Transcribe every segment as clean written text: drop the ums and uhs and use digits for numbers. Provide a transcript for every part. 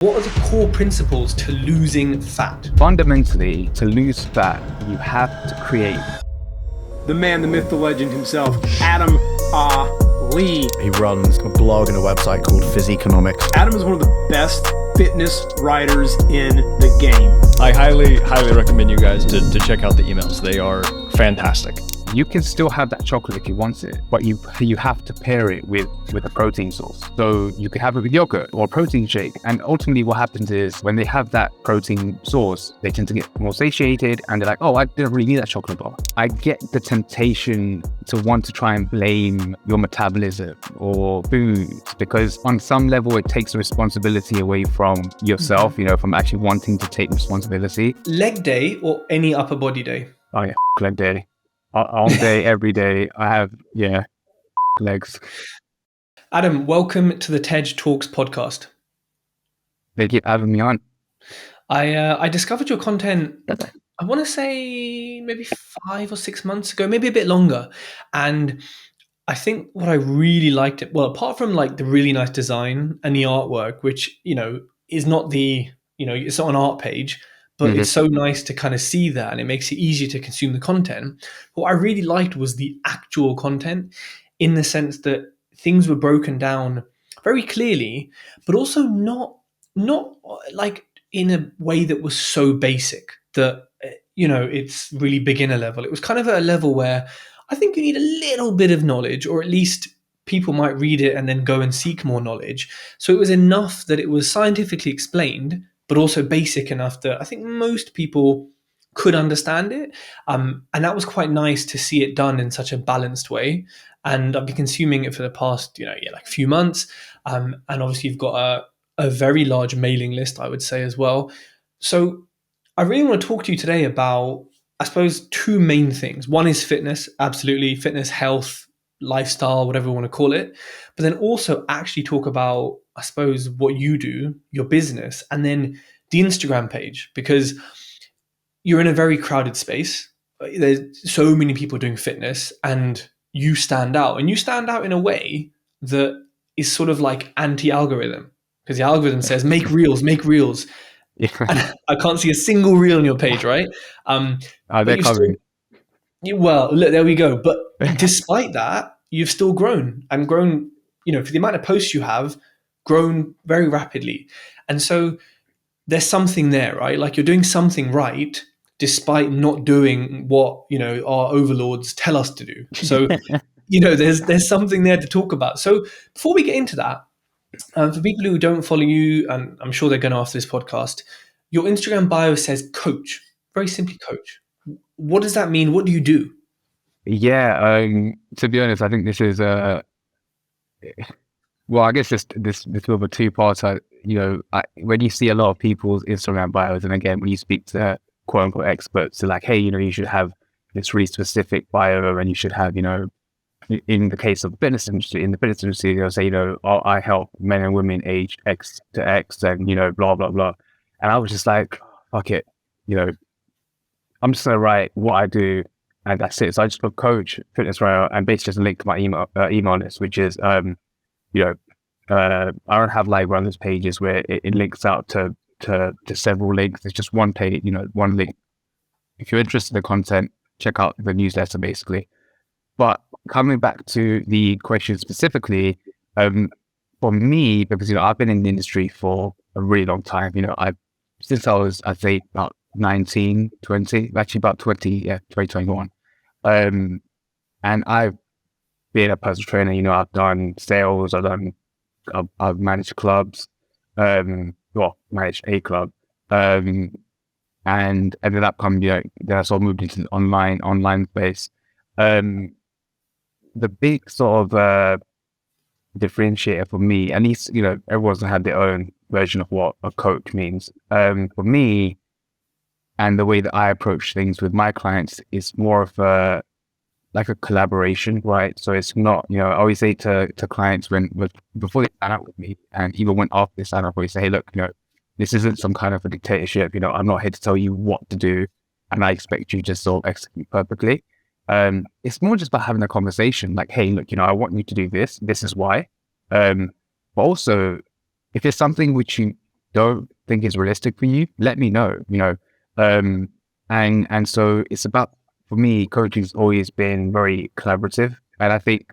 What are the core principles to losing fat? Fundamentally, to lose fat, you have to create. The man, the myth, the legend himself, Aadam Ali. He runs a blog and a website called Physiqonomics. Aadam is one of the best fitness writers in the game. I highly recommend you guys to check out the emails. They are fantastic. You can still have that chocolate if you want it, but you have to pair it with a protein source. So you can have it with yogurt or a protein shake. And ultimately what happens is when they have that protein source, they tend to get more satiated and they're like, oh, I didn't really need that chocolate bar. I get the temptation to want to try and blame your metabolism or foods because on some level it takes responsibility away from yourself, from actually wanting to take responsibility. Leg day or any upper body day? Oh yeah, leg day. All day, every day. I have, legs. Aadam, welcome to the TED Talks podcast. They keep having me on. I discovered your content, I want to say maybe 5 or 6 months ago, maybe a bit longer. And I think what I really liked it, well, apart from like the really nice design and the artwork, which, is not it's not an art page, but it's so nice to kind of see that and it makes it easier to consume the content. What I really liked was the actual content in the sense that things were broken down very clearly, but also not like in a way that was so basic that, it's really beginner level. It was kind of at a level where I think you need a little bit of knowledge, or at least people might read it and then go and seek more knowledge. So it was enough that it was scientifically explained, but also basic enough that I think most people could understand it. And that was quite nice to see it done in such a balanced way. And I've been consuming it for the past, few months. And obviously you've got a very large mailing list, I would say as well. So I really want to talk to you today about, I suppose, two main things. One is fitness, absolutely, fitness, health, lifestyle, whatever you want to call it. But then also actually talk about, I suppose, what you do, your business, and then the Instagram page, because you're in a very crowded space. There's so many people doing fitness and you stand out, and you stand out in a way that is sort of like anti-algorithm, because the algorithm says, make reels. Yeah. And I can't see a single reel on your page, right? They're coming. Well, look, there we go. But despite that, you've still grown and grown, for the amount of posts you have, grown very rapidly. And so there's something there, right? Like you're doing something right, despite not doing what, our overlords tell us to do. So, there's something there to talk about. So before we get into that, for people who don't follow you, and I'm sure they're going to after this podcast, your Instagram bio says coach, very simply coach. What does that mean? What do you do? Yeah, to be honest, I think this is I guess this will be a two-parter. When you see a lot of people's Instagram bios, and again, when you speak to quote unquote experts, they're like, hey, you should have this really specific bio, and you should have, in the case of the fitness industry, they'll say, I help men and women age X to X, and blah blah blah. And I was just like, fuck it, I'm just gonna write what I do, and that's it. So I just put coach, fitness writer, and basically just a link to my email list, which is I don't have like one of those pages where it links out to several links. It's just one page, one link. If you're interested in the content, check out the newsletter basically. But coming back to the question specifically, for me, because I've been in the industry for a really long time. Since I was, I'd say, about 19, 20, actually about 2021. And I've been a personal trainer. I've done sales. I've managed clubs. Managed a club. And ended up coming. Then I sort of moved into the online space. The big sort of differentiator for me, at least, everyone's had their own version of what a coach means. For me, and the way that I approach things with my clients is more of a collaboration, right? So it's not, I always say to clients before they sign up with me, and even when after they sign up, I say, hey, look, this isn't some kind of a dictatorship. I'm not here to tell you what to do, and I expect you to just sort of execute perfectly. It's more just about having a conversation, like, hey, look, I want you to do this. This is why. But also, if it's something which you don't think is realistic for you, let me know, and so it's about, for me, coaching's always been very collaborative. And I think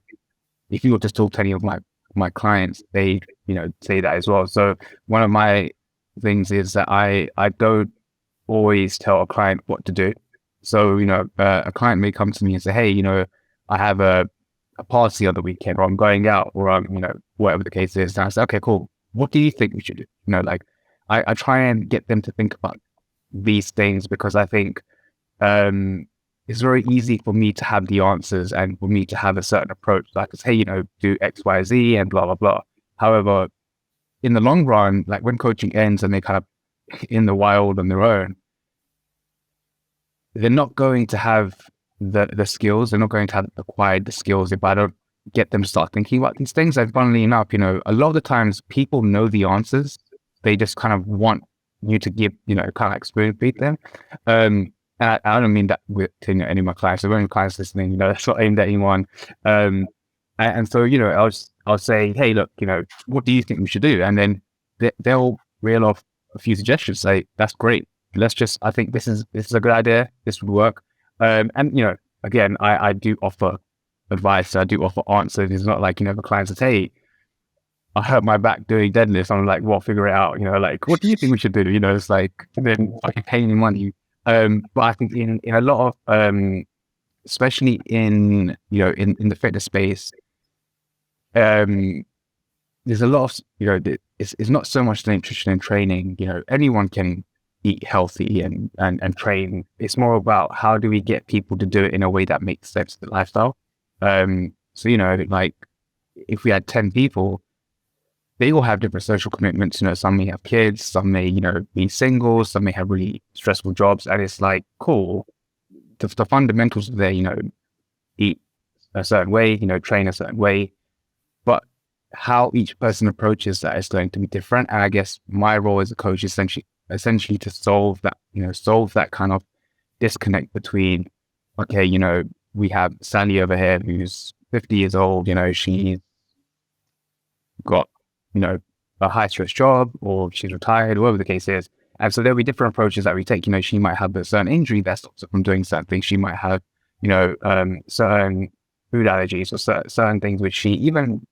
if you were to talk to any of my clients, they, say that as well. So one of my things is that I don't always tell a client what to do. So, a client may come to me and say, hey, I have a party on the weekend, or I'm going out, or I'm, whatever the case is. And I say, okay, cool. What do you think we should do? Like I try and get them to think about these things, because I think it's very easy for me to have the answers and for me to have a certain approach. Like, hey, do X, Y, Z and blah, blah, blah. However, in the long run, like when coaching ends and they kind of in the wild on their own, they're not going to have the skills. They're not going to have acquired the skills if I don't get them to start thinking about these things. And funnily enough, a lot of the times people know the answers. They just kind of want you to give, kind of experience feed them. And I don't mean that with any of my clients. So any clients listening, that's not aimed at anyone. And so, I'll say, hey, look, what do you think we should do? And then they'll reel off a few suggestions. Say, that's great. I think this is a good idea. This would work. And again, I do offer advice. I do offer answers. It's not like, the client says, hey, I hurt my back doing deadlifts. I'm like, well, figure it out. Like, what do you think we should do? It's like, then I can pay any money. But I think in a lot of, especially in the fitness space, there's a lot of, it's not so much the nutrition and training. Anyone can eat healthy and train. It's more about how do we get people to do it in a way that makes sense to the lifestyle. So, like if we had 10 people, they all have different social commitments. Some may have kids, some may, be single, some may have really stressful jobs. And it's like, cool. The fundamentals are there, eat a certain way, train a certain way. But how each person approaches that is going to be different. And I guess my role as a coach is essentially to solve that kind of disconnect between, okay, we have Sally over here who's 50 years old, she's got, a high stress job, or she's retired, whatever the case is. And so there'll be different approaches that we take. She might have a certain injury that stops her from doing certain things. She might have, certain food allergies, or certain things which she even,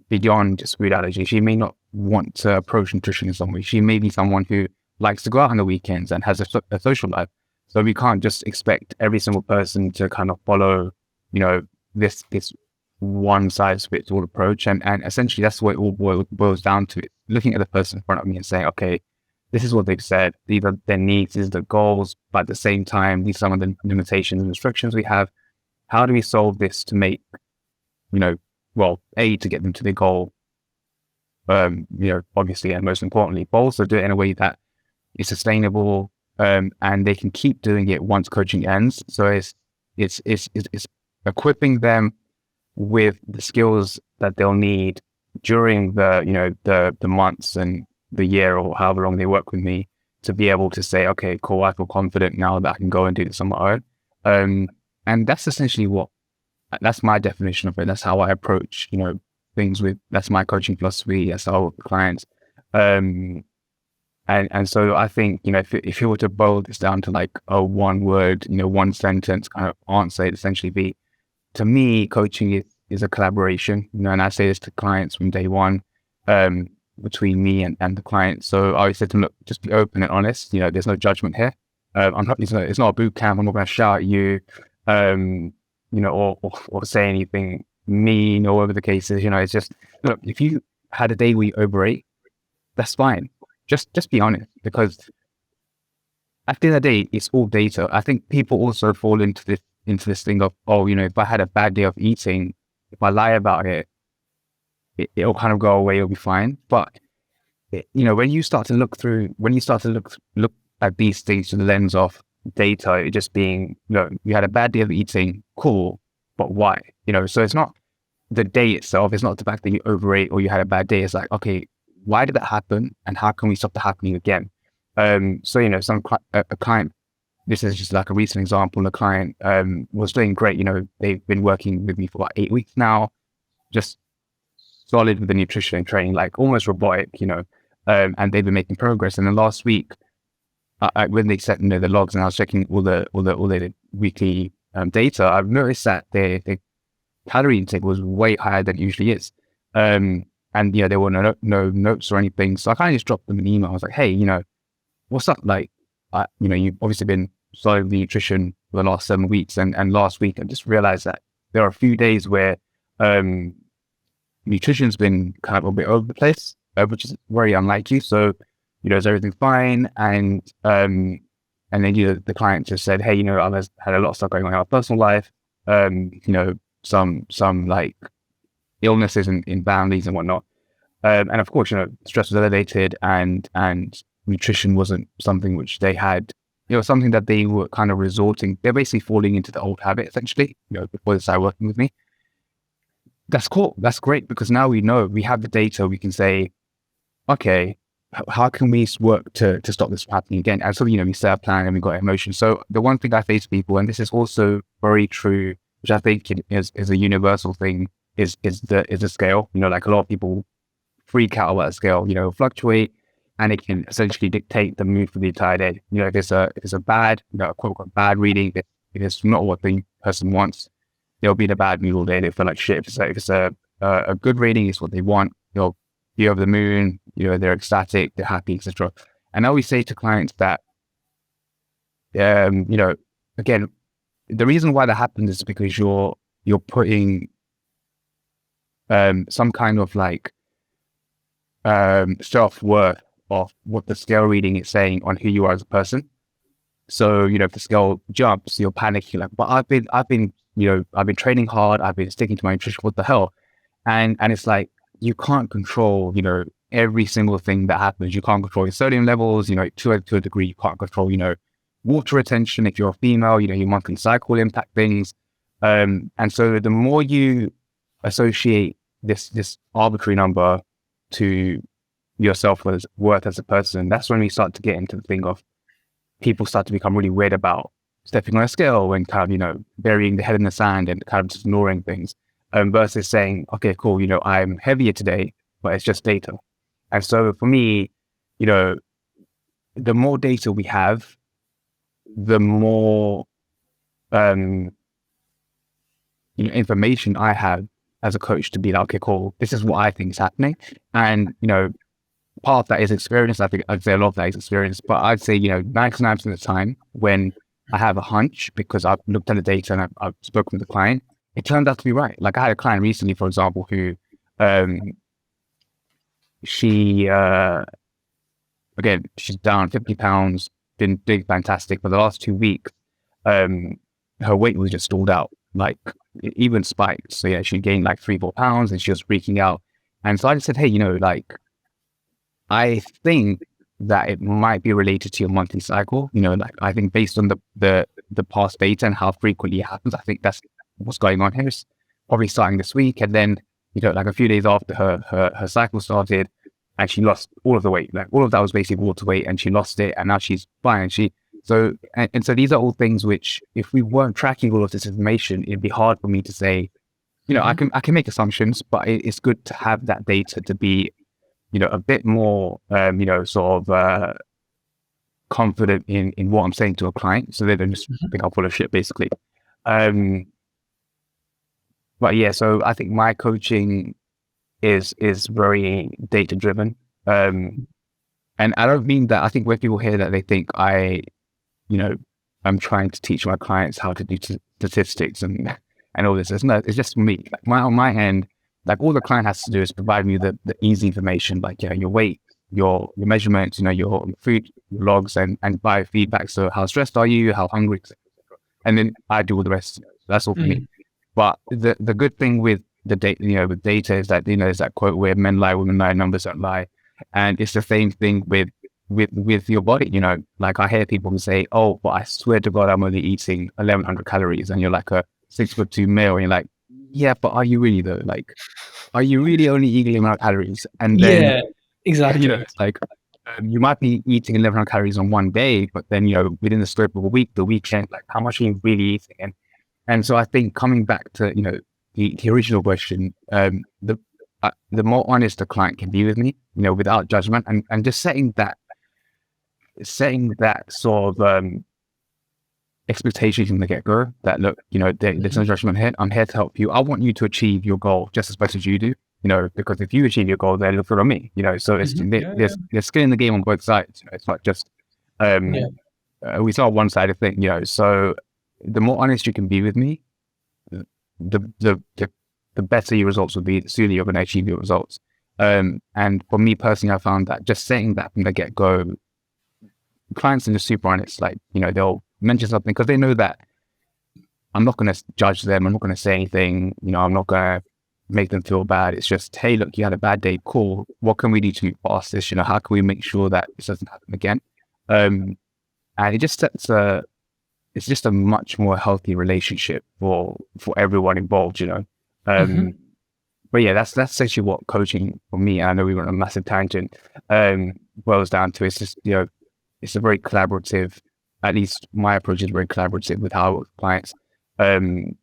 beyond just food allergy, she may not want to approach nutrition in some way. She may be someone who likes to go out on the weekends and has a social life. So we can't just expect every single person to kind of follow, this one size fits all approach. And essentially that's what it all boils down to. Looking at the person in front of me and saying, okay, this is what they've said. These are their needs, these are the goals, but at the same time, these are some of the limitations and restrictions we have. How do we solve this to make, to get them to their goal, obviously, and most importantly, but also do it in a way that is sustainable, and they can keep doing it once coaching ends. So it's equipping them with the skills that they'll need during the months and the year, or however long they work with me, to be able to say, okay, cool, I feel confident now that I can go and do this on my own. And that's essentially that's my definition of it. That's how I approach, things that's my coaching philosophy. That's how I work with clients. And so I think, if you were to boil this down to like a one word, one sentence kind of answer, it'd essentially be, to me, coaching is a collaboration, and I say this to clients from day one, between me and the client. So I always said to them, look, just be open and honest. There's no judgment here. It's not a boot camp. I'm not going to shout at you, or say anything mean, or whatever the case is. It's just, look, if you had a day where you overate, that's fine. Just be honest, because at the end of the day, it's all data. I think people also fall into this thing of, if I had a bad day of eating, if I lie about it, it'll kind of go away, it'll be fine. But when you start to look at these things through the lens of data, it just being, you had a bad day of eating, cool, but why? So it's not the day itself, it's not the fact that you overate or you had a bad day. It's like, okay, why did that happen, and how can we stop that happening again? So a client, this is just like a recent example, a client was doing great. They've been working with me for about 8 weeks now, just solid with the nutrition and training, like almost robotic, and they've been making progress. And then last week, when they set the logs, and I was checking all the weekly data, I've noticed that their calorie intake was way higher than it usually is. And there were no notes or anything, so I kind of just dropped them an email. I was like, hey, what's up? Like, you've obviously been following the nutrition for the last 7 weeks, and last week I just realized that there are a few days where nutrition's been kind of a bit over the place, which is very unlike you. So, is everything fine? And then the client just said, hey, I've had a lot of stuff going on in my personal life. Some like illnesses and families and whatnot. And of course, stress was elevated, and nutrition wasn't something which they had, something that they were kind of resorting. They're basically falling into the old habit, essentially, before they started working with me. That's cool. That's great, because now we know, we have the data. We can say, okay, how can we work to stop this from happening again? And so, we set a plan and we got emotions. So the one thing I say to people, and this is also very true, which I think is a universal thing, is the scale. Like a lot of people freak out about the scale, fluctuate, and it can essentially dictate the mood for the entire day. If it's a bad, quote unquote bad reading, if it's not what the person wants, they'll be in a bad mood all day. They feel like shit. If it's a good reading, it's what they want. They'll be over the moon. They're ecstatic, they're happy, etc. And I always say to clients that, again, the reason why that happens is because you're putting some kind of like self-worth of what the scale reading is saying on who you are as a person. So, if the scale jumps, you're panicking, like, but I've been training hard, I've been sticking to my nutrition, what the hell? And it's like, you can't control, every single thing that happens. You can't control your sodium levels, to a degree. You can't control, water retention. If you're a female, your monthly cycle will impact things. And so the more you associate this arbitrary number to your self-worth as a person, that's when we start to get into the thing of people start to become really weird about stepping on a scale and kind of, burying the head in the sand and kind of just ignoring things, versus saying, okay, cool, I'm heavier today, but it's just data. And so for me, the more data we have, the more information I have as a coach to be like, okay, cool, this is what I think is happening. And, part of that is experience. I think I'd say a lot of that is experience, but I'd say, 99% of the time when I have a hunch because I've looked at the data and I've spoken with the client, it turned out to be right. Like I had a client recently, for example, who, she, again, she's down 50 pounds, been doing fantastic. For the last 2 weeks, her weight was just stalled out, like it even spiked. So yeah, she gained like 3-4 pounds and she was freaking out. And so I just said, hey, like, I think that it might be related to your monthly cycle. Like I think based on the past data and how frequently it happens, I think that's what's going on here. It's probably starting this week. And then, like a few days after her cycle started, and she lost all of the weight. Like all of that was basically water weight, and she lost it, and now she's fine. So these are all things which, if we weren't tracking all of this information, it'd be hard for me to say, I can make assumptions, but it's good to have that data to be, a bit more, sort of confident in what I'm saying to a client, so they don't just think I'm full of shit, basically. But yeah, so I think my coaching is very data driven, and I don't mean that. I think when people hear that, they think I'm trying to teach my clients how to do statistics and all this. It's just me. Like on my end, like all the client has to do is provide me the easy information, like your weight, your measurements, your food logs and biofeedback. So how stressed are you? How hungry? Et cetera. And then I do all the rest. That's all for me. But the good thing with the data, with data is that there's that quote where men lie, women lie, numbers don't lie, and it's the same thing with your body. Like I hear people say, "Oh, but I swear to God, I'm only eating 1,100 calories," and you're like a 6'2" male, and you're like, "Yeah, but are you really though? Like, are you really only eating 1,100 calories?" And then, yeah, exactly. It's like you might be eating 1,100 calories on one day, but then within the scope of a week, the weekend, like how much are you really eating? And so I think coming back to the original question, the more honest the client can be with me, without judgment, and just setting that sort of expectations from the get-go, that look, there's no judgment here. I'm here to help you. I want you to achieve your goal just as much as you do, because if you achieve your goal, then look on me, so it's there's skin in the game on both sides. It's not just we saw one side of thing, so the more honest you can be with me, the better your results will be, the sooner you're going to achieve your results. And for me personally, I found that just saying that from the get-go, clients are just super honest. Like, they'll mention something because they know that I'm not going to judge them. I'm not going to say anything. I'm not going to make them feel bad. It's just, hey, look, you had a bad day. Cool. What can we do to move past this? How can we make sure that this doesn't happen again? And it just sets it's just a much more healthy relationship for everyone involved, But yeah, that's essentially what coaching for me, I know we went on a massive tangent, boils down to. It's just, it's a very collaborative, at least my approach is very collaborative with how I work with clients, and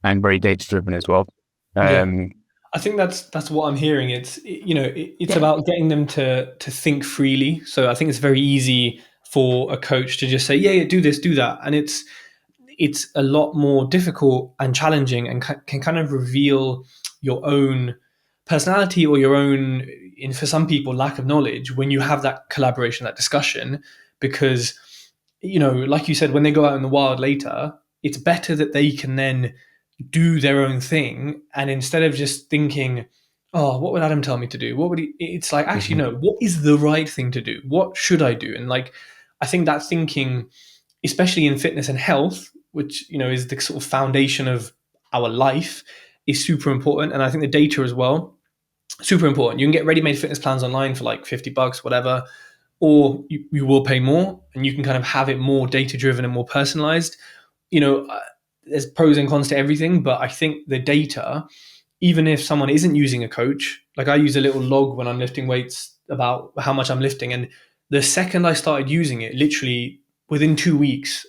very data driven as well. I think that's what I'm hearing. It's about getting them to think freely. So I think it's very easy for a coach to just say, yeah, do this, do that, and it's a lot more difficult and challenging, and can kind of reveal your own personality or your own, for some people, lack of knowledge when you have that collaboration, that discussion. Because, like you said, when they go out in the wild later, it's better that they can then do their own thing, and instead of just thinking, oh, what would Adam tell me to do? What would he? It's like, actually, no, what is the right thing to do? What should I do? And like, I think that thinking, especially in fitness and health, which is the sort of foundation of our life, is super important. And I think the data as well, super important. You can get ready-made fitness plans online for like $50, whatever, or you will pay more, and you can kind of have it more data-driven and more personalized. There's pros and cons to everything, but I think the data, even if someone isn't using a coach, like I use a little log when I'm lifting weights about how much I'm lifting, and the second I started using it, literally within 2 weeks,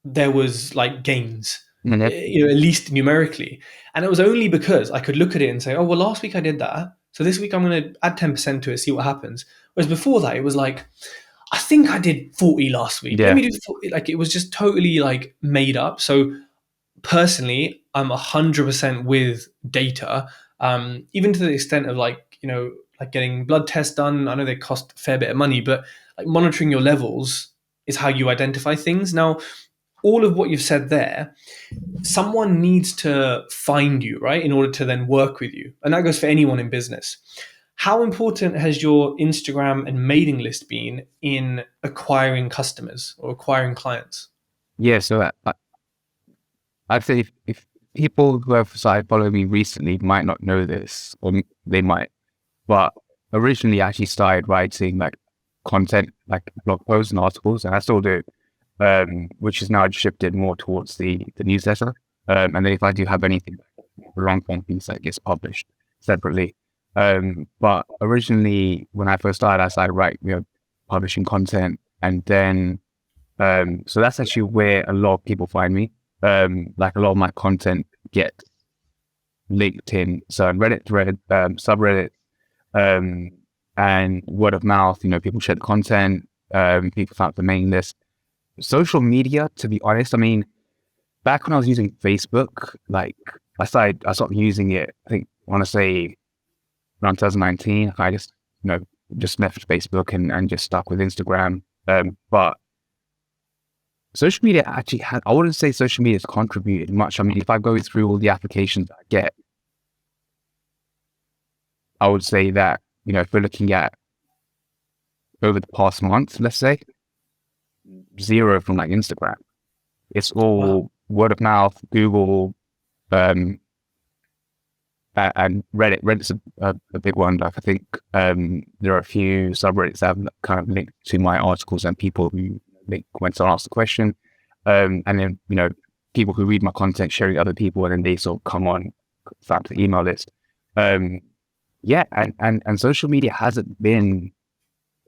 there was like gains, at least numerically. And it was only because I could look at it and say, oh, well, last week I did that, so this week I'm going to add 10% to it, see what happens. Whereas before that, it was like, I think I did 40 last week. Let me do 40. Like, it was just totally like made up. So personally, I'm 100% with data, even to the extent of like getting blood tests done. I know they cost a fair bit of money, but like monitoring your levels is how you identify things. Now, all of what you've said there, someone needs to find you, right, in order to then work with you. And that goes for anyone in business. How important has your Instagram and mailing list been in acquiring customers or acquiring clients? Yeah, so I'd say if people who have started following me recently might not know this, or they might, but originally I actually started writing like content, like blog posts and articles, and I still do, which is now shifted more towards the newsletter. And then if I do have anything, a long form piece that gets published separately. But originally, when I first started, I started publishing content, and then so that's actually where a lot of people find me. Like a lot of my content gets linked in certain Reddit thread, subreddit, and word of mouth. People share the content, people found the mailing list. Social media, to be honest, I mean, back when I was using Facebook, like I stopped using it, I think I want to say around 2019. I just left Facebook and just stuck with Instagram. But social media actually I wouldn't say social media has contributed much. I mean, if I go through all the applications that I get, I would say that, if we're looking at over the past month, let's say, 0 from like Instagram. It's all word of mouth, Google, and Reddit. Reddit's a big one. Like I think there are a few subreddits that have kind of linked to my articles, and people who went to ask the question, and then people who read my content sharing it with other people, and then they sort of come on to the email list. And social media hasn't been,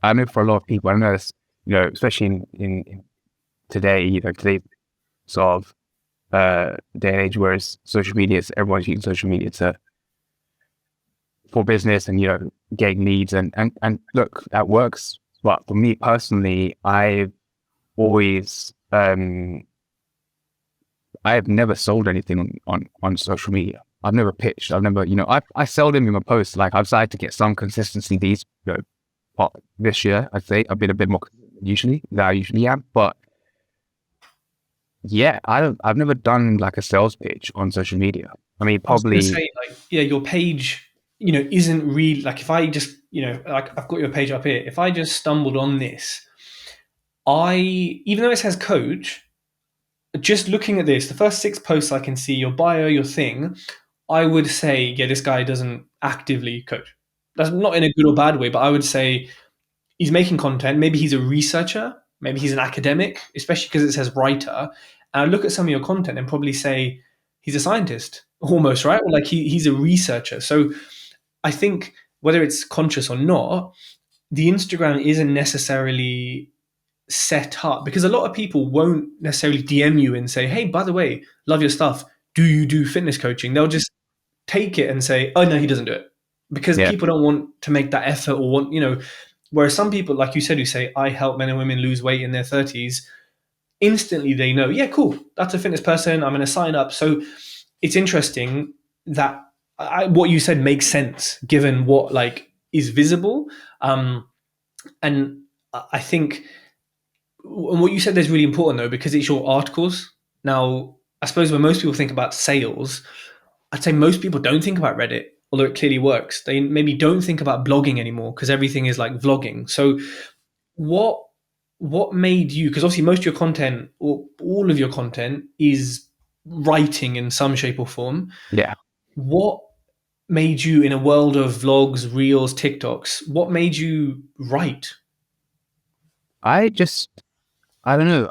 I know for a lot of people, I know it's, especially in today, today's sort of day and age, whereas social media, everyone's using social media to for business and, getting leads and look, that works. But for me personally, I've always, I've never sold anything on social media. I've never pitched. I've never, I seldom in my posts. Like I've started to get some consistency this year. I'd say I've been a bit more usually than I usually am. But yeah, I've never done like a sales pitch on social media. I mean, I was going to probably, say, like, yeah, your page, isn't really like, if I just, like I've got your page up here. If I just stumbled on this, even though it says coach, just looking at this, the first 6 posts I can see, your bio, your thing, I would say, yeah, this guy doesn't actively coach. That's not in a good or bad way, but I would say he's making content. Maybe he's a researcher. Maybe he's an academic, especially because it says writer. And I look at some of your content and probably say he's a scientist, almost, right? Or like he's a researcher. So I think whether it's conscious or not, the Instagram isn't necessarily set up, because a lot of people won't necessarily DM you and say, hey, by the way, love your stuff. Do you do fitness coaching? They'll just take it and say, oh, no, he doesn't do it, because yeah, people don't want to make that effort or want, whereas some people, like you said, who say, I help men and women lose weight in their 30s, instantly they know, yeah, cool, that's a fitness person. I'm going to sign up. So it's interesting that what you said makes sense given what like is visible. And I think and what you said is really important though, because it's your articles. Now, I suppose when most people think about sales, I'd say most people don't think about Reddit, although it clearly works. They maybe don't think about blogging anymore because everything is like vlogging. So what made you, because obviously most of your content or all of your content is writing in some shape or form. yeah. What made you, in a world of vlogs, reels, TikToks, what made you write? I don't know.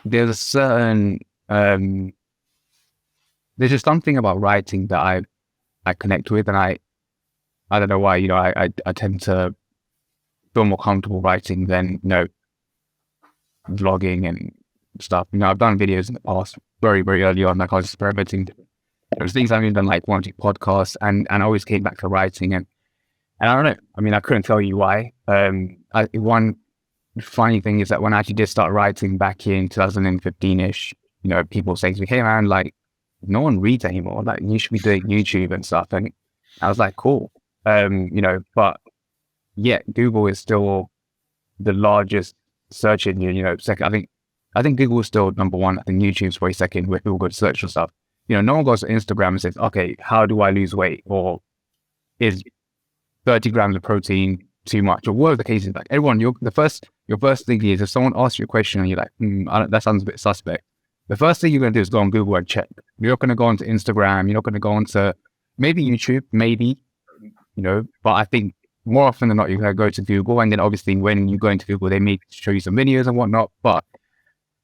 There's a certain, there's just something about writing that I connect with, and I don't know why, I tend to feel more comfortable writing than, vlogging and stuff. I've done videos in the past very, very early on, like I was experimenting. There's things I've even done, like one or two podcasts, and I always came back to writing, and I don't know. I mean, I couldn't tell you why. One funny thing is that when I actually did start writing back in 2015-ish, people saying to me, hey man, like, no one reads anymore. Like, you should be doing YouTube and stuff. And I was like, cool. But yeah, Google is still the largest search engine, second. I think Google is still number one. I think YouTube's way second, where people go to search for stuff. No one goes to Instagram and says, okay, how do I lose weight? Or is 30 grams of protein too much? Or whatever the case is. Like, everyone, your first thing is, if someone asks you a question and you're like, that sounds a bit suspect, the first thing you're going to do is go on Google and check. You're not going to go onto Instagram. You're not going to go onto maybe YouTube, maybe, but I think more often than not, you're going to go to Google. And then obviously when you go into Google, they may show you some videos and whatnot. But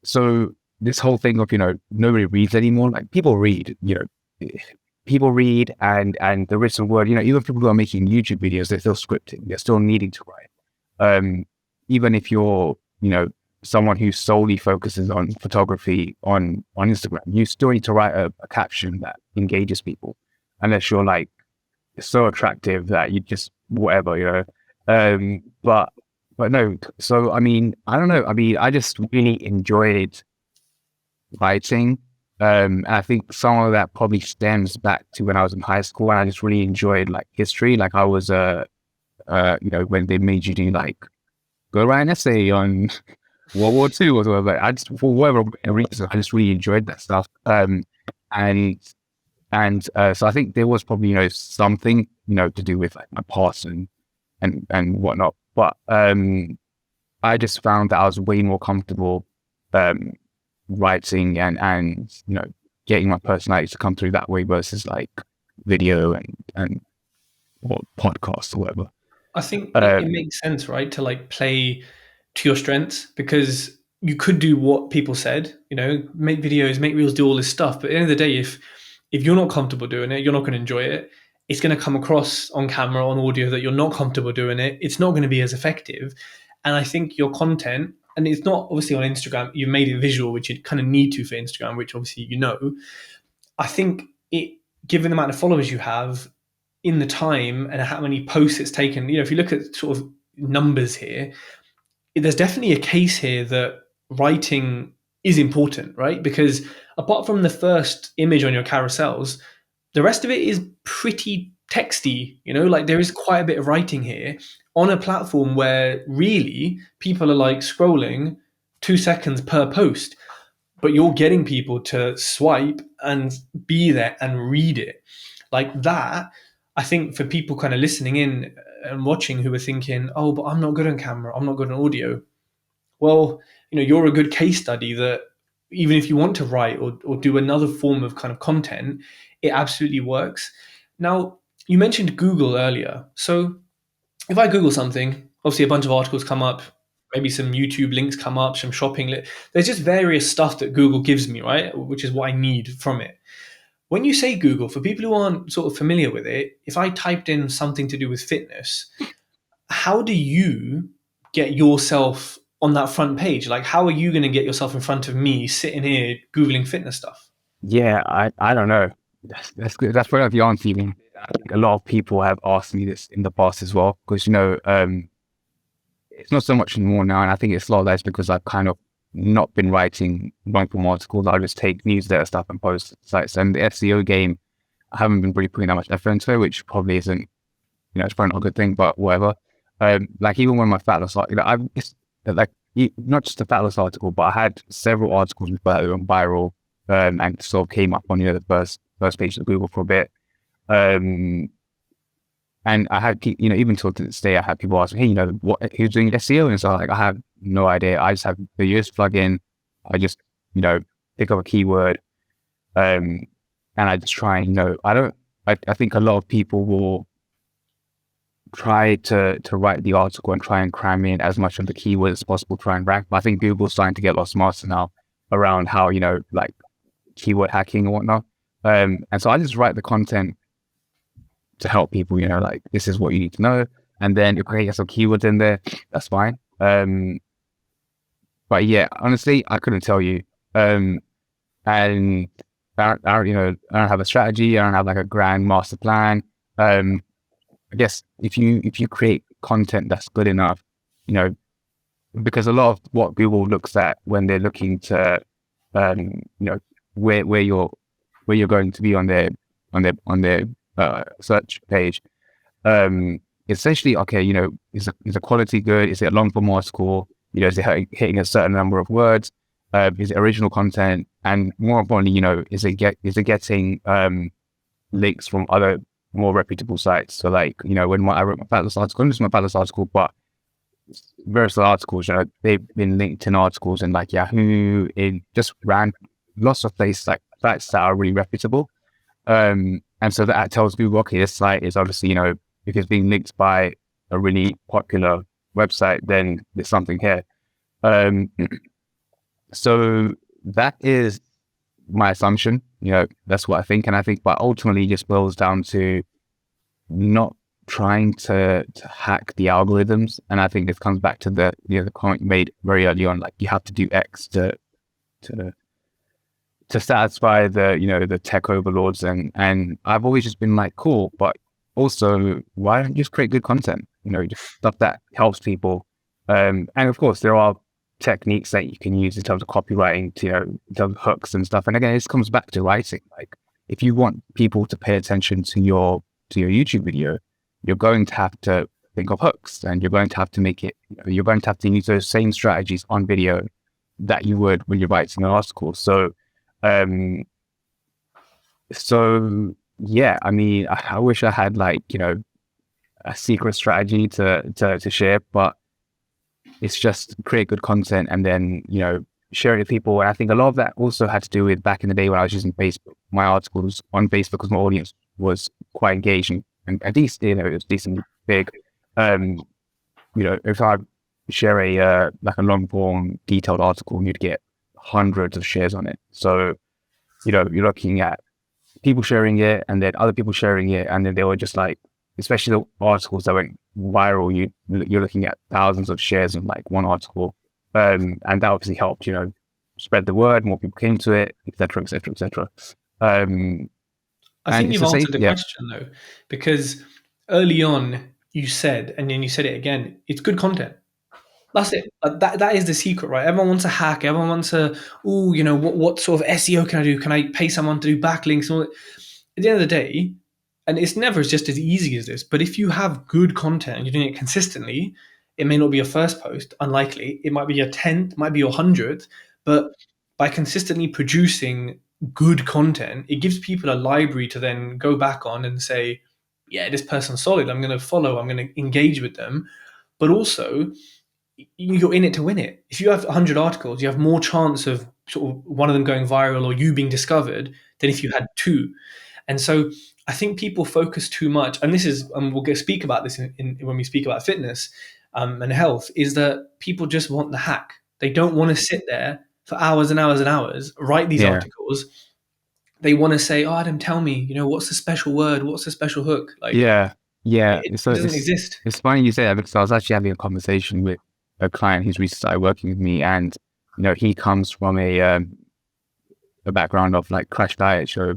so this whole thing of, nobody reads anymore. Like, people read, and the written word, even people who are making YouTube videos, they're still scripting. They're still needing to write. Even if you're, someone who solely focuses on photography on Instagram, you still need to write a caption that engages people, unless you're like so attractive that you just whatever, but no. So I mean, I don't know. I mean, I just really enjoyed writing. I think some of that probably stems back to when I was in high school, and I just really enjoyed like history. Like I was when they made you do like go write an essay on World War II or whatever. I just, for whatever reason, I just really enjoyed that stuff. So I think there was probably, something, to do with like my past and whatnot. But I just found that I was way more comfortable writing and getting my personality to come through that way versus like video and or podcasts or whatever. I think it makes sense, right, to like play to your strengths, because you could do what people said, make videos, make reels, do all this stuff. But at the end of the day, if you're not comfortable doing it, you're not going to enjoy it. It's going to come across on camera, on audio, that you're not comfortable doing it. It's not going to be as effective. And I think your content, and it's not obviously on Instagram, you've made it visual, which you kind of need to for Instagram, which obviously I think given the amount of followers you have, in the time and how many posts it's taken, if you look at sort of numbers here, there's definitely a case here that writing is important, right? Because apart from the first image on your carousels, the rest of it is pretty texty, like there is quite a bit of writing here on a platform where really people are like scrolling 2 seconds per post, but you're getting people to swipe and be there and read it like that. I think for people kind of listening in and watching who are thinking, oh, but I'm not good on camera, I'm not good on audio. Well, you're a good case study that even if you want to write or do another form of kind of content, it absolutely works. Now, you mentioned Google earlier. So if I Google something, obviously a bunch of articles come up, maybe some YouTube links come up, some shopping. There's just various stuff that Google gives me, right? Which is what I need from it. When you say Google, for people who aren't sort of familiar with it, if I typed in something to do with fitness, how do you get yourself on that front page? Like, how are you going to get yourself in front of me sitting here Googling fitness stuff? Yeah, I don't know. That's good. That's probably the answer. Even I think a lot of people have asked me this in the past as well, because it's not so much anymore now, and I think it's a lot less because I've kind of not been writing long form articles. I just take newsletter stuff and post sites. And the SEO game, I haven't been really putting that much effort into it, which probably isn't, it's probably not a good thing, but whatever. Like even when my fat loss, not just a fat loss article, but I had several articles that were viral, and sort of came up on the first page of Google for a bit. And I had, even till to this day, I had people ask me, hey, who's doing SEO? And so I have no idea. I just have the Yoast plugin. I just, pick up a keyword, and I just try and, I think a lot of people will try to write the article and try and cram in as much of the keywords as possible, try and rank. But I think Google's starting to get a lot smarter now around how, like keyword hacking and whatnot. And so I just write the content to help people, like this is what you need to know. And then okay, get some keywords in there, that's fine. But yeah, honestly, I couldn't tell you. And I don't have a strategy. I don't have like a grand master plan. I guess if you create content that's good enough, because a lot of what Google looks at when they're looking to, where you're going to be on their search page, essentially, okay, is the quality good? Is it a long form article? Is it hitting a certain number of words? Is it original content? And more importantly, is it getting links from other more reputable sites? So like, when I wrote my fat loss article, not just my fat loss article, but various articles, they've been linked in articles in like Yahoo, in just lots of places, like sites that are really reputable. And so that tells Google, okay, this site is obviously, if it's being linked by a really popular website, then there's something here. So that is my assumption, that's what I think. And I think, but ultimately it just boils down to not trying to hack the algorithms. And I think this comes back to the comment you made very early on, like you have to do X to satisfy the tech overlords, and I've always just been like, cool, but also why don't you just create good content, just stuff that helps people, and of course there are techniques that you can use in terms of copywriting, in terms of hooks and stuff. And again, this comes back to writing. Like if you want people to pay attention to your YouTube video, you're going to have to think of hooks, and you're going to have to make it, you're going to have to use those same strategies on video that you would when you're writing an article. So yeah, I mean, I wish I had like, a secret strategy to share, but it's just create good content and then, share it with people. And I think a lot of that also had to do with back in the day when I was using Facebook. My articles on Facebook, because my audience was quite engaging and at least, it was decently big. If I share a long form detailed article, you'd get hundreds of shares on it. So, you're looking at people sharing it and then other people sharing it. And then they were just like, especially the articles that went viral, you're looking at thousands of shares on like one article. And that obviously helped, spread the word, more people came to it, et cetera, et cetera, et cetera. I And think it's you've the same. answered the Yeah, question though, because early on you said, and then you said it again, it's good content. That's it. That is the secret, right? Everyone wants a hack. Everyone wants a, what sort of SEO can I do? Can I pay someone to do backlinks? And all that? At the end of the day, and it's never just as easy as this, but if you have good content and you're doing it consistently, it may not be your first post, unlikely. It might be your 10th, might be your 100th, but by consistently producing good content, it gives people a library to then go back on and say, yeah, this person's solid. I'm going to follow, I'm going to engage with them. But also, you're in it to win it. If you have 100 articles, you have more chance of sort of one of them going viral or you being discovered than if you had two. And so I think people focus too much, and this is, speak about this when we speak about fitness and health, is that people just want the hack. They don't want to sit there for hours and hours and hours, write these yeah, articles. They want to say, oh, Adam, tell me, what's the special word? What's the special hook? Like, yeah, yeah. it So doesn't exist. it's funny you say that because I was actually having a conversation with a client who's recently started working with me, and he comes from a background of like crash diet, so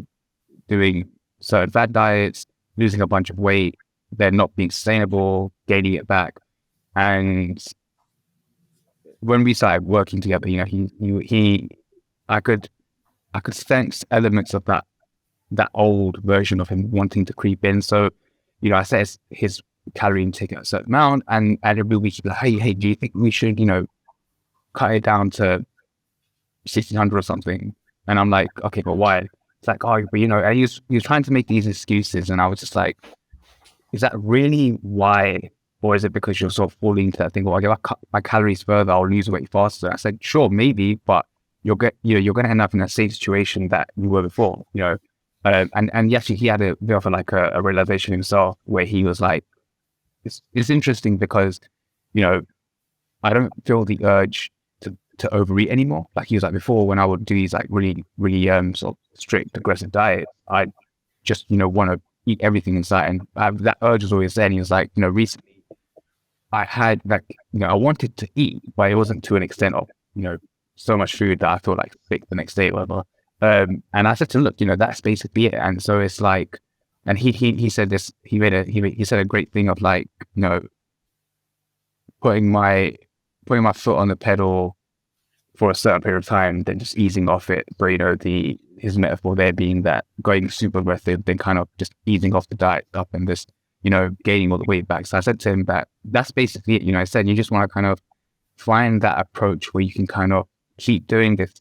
doing certain fad diets, losing a bunch of weight, then not being sustainable, gaining it back. And when we started working together, I could sense elements of that old version of him wanting to creep in. So, I set his calorie intake at a certain amount, and every week he'd be like, hey, do you think we should, cut it down to 1,600 or something? And I'm like, okay, but why? It's like, oh, but and he was trying to make these excuses, and I was just like, is that really why? Or is it because you're sort of falling into that thing, well, if I cut my calories further, I'll lose weight faster? I said, sure, maybe, but you're going to end up in the same situation that you were before, and actually he had a bit of a realization himself where he was like, it's interesting because, I don't feel the urge to overeat anymore. Like he was like, before, when I would do these like really, really sort of strict, aggressive diet, I just, want to eat everything inside. And that urge was always there. And he was like, recently I had like, I wanted to eat, but it wasn't to an extent of, so much food that I felt like sick the next day or whatever. And I said to him, look, that's basically it. And so it's like, and he said this, he said a great thing of like, putting my foot on the pedal for a certain period of time, then just easing off it. But his metaphor there being that going super aggressive, then kind of just easing off the diet stuff and just, gaining all the weight back. So I said to him that that's basically it. I said, you just want to kind of find that approach where you can kind of keep doing this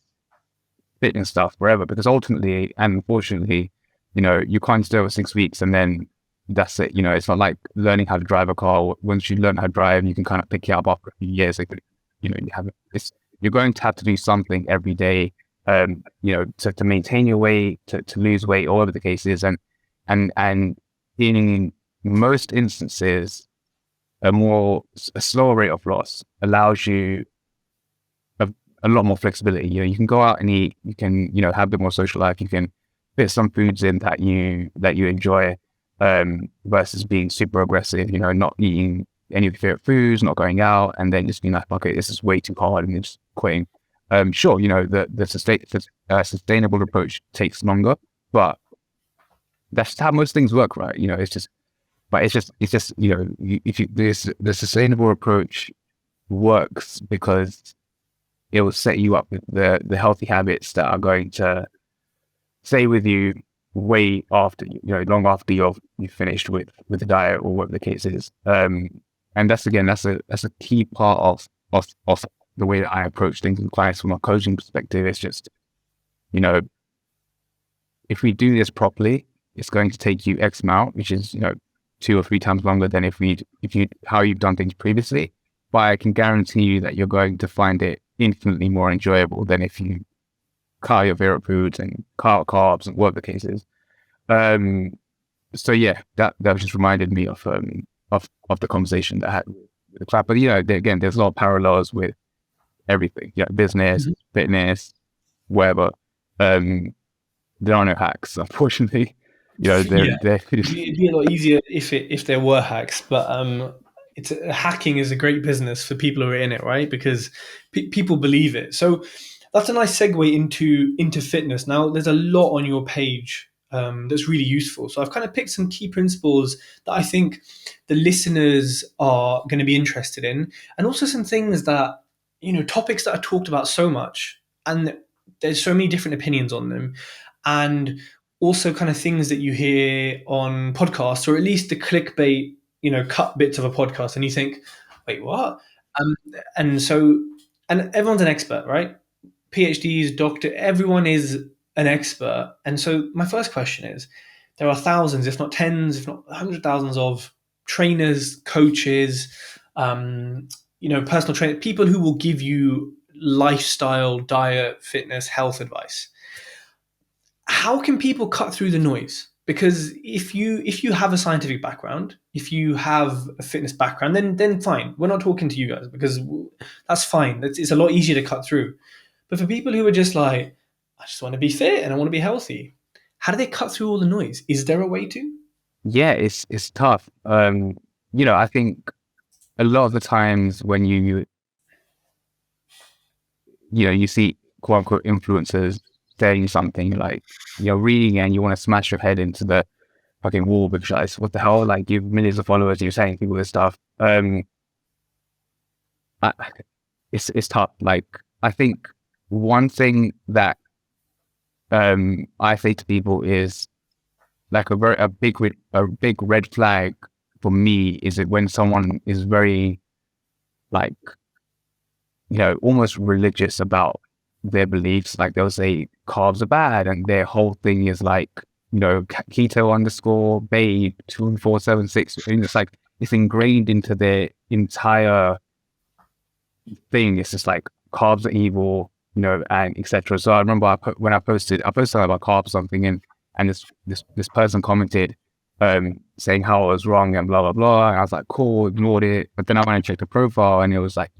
fitness stuff forever, because ultimately and unfortunately, you can't do it for 6 weeks and then that's it. It's not like learning how to drive a car. Once you learn how to drive, you can kind of pick it up after a few years. Like, you have this. You're going to have to do something every day, to maintain your weight, to lose weight, or whatever the case is. And in most instances, a slower rate of loss allows you a lot more flexibility. You can go out and eat. You can, have a bit more social life. You can fit some foods in that you enjoy, versus being super aggressive. Not eating any of your favorite foods, not going out, and then just being like, okay, this is way too hard, and then just quitting. Sure, the sustainable approach takes longer, but that's how most things work, right? It's just, the sustainable approach works because it will set you up with the healthy habits that are going to stay with you way after, long after you've finished with the diet or whatever the case is. And that's a key part of the way that I approach things with clients from a coaching perspective. It's just, if we do this properly, it's going to take you X amount, which is, 2 or 3 times longer than how you've done things previously. But I can guarantee you that you're going to find it infinitely more enjoyable than if you cut your favorite foods and cut carbs and whatever the case is. So yeah, that just reminded me of the conversation that I had with the clap. But again, there's a lot of parallels with everything. Business, fitness, whatever. There are no hacks, unfortunately. It'd be a lot easier if there were hacks, but hacking is a great business for people who are in it, right? Because people believe it. So that's a nice segue into fitness. Now, there's a lot on your page that's really useful. So I've kind of picked some key principles that I think the listeners are going to be interested in, and also some things that, topics that are talked about so much, and there's so many different opinions on them, and also kind of things that you hear on podcasts, or at least the clickbait, cut bits of a podcast, and you think, wait, what? Um, and so, and everyone's an expert, right? PhDs, doctor, everyone is an expert. And so my first question is, there are thousands, if not tens, if not 100,000 of trainers, coaches, personal trainers, people who will give you lifestyle, diet, fitness, health advice. How can people cut through the noise? Because if you have a scientific background, if you have a fitness background, then fine. We're not talking to you guys, because that's fine. It's a lot easier to cut through. But for people who are just like, I just want to be fit and I want to be healthy, how do they cut through all the noise? Is there a way to? Yeah, it's tough. I think a lot of the times when you see quote unquote influencers saying something, like you're reading and you want to smash your head into the fucking wall because like, what the hell? Like, you have millions of followers and you're saying people this stuff. I, it's tough. Like, I think one thing that I say to people is like a big red flag for me is that when someone is very like almost religious about their beliefs. Like, they'll say carbs are bad, and their whole thing is like keto underscore babe 2476. And it's like it's ingrained into their entire thing. It's just like carbs are evil, and etc. So I remember when I posted something about carbs or something, and this person commented saying how I was wrong and blah blah blah, and I was like, cool, ignored it. But then I went and checked the profile, and it was like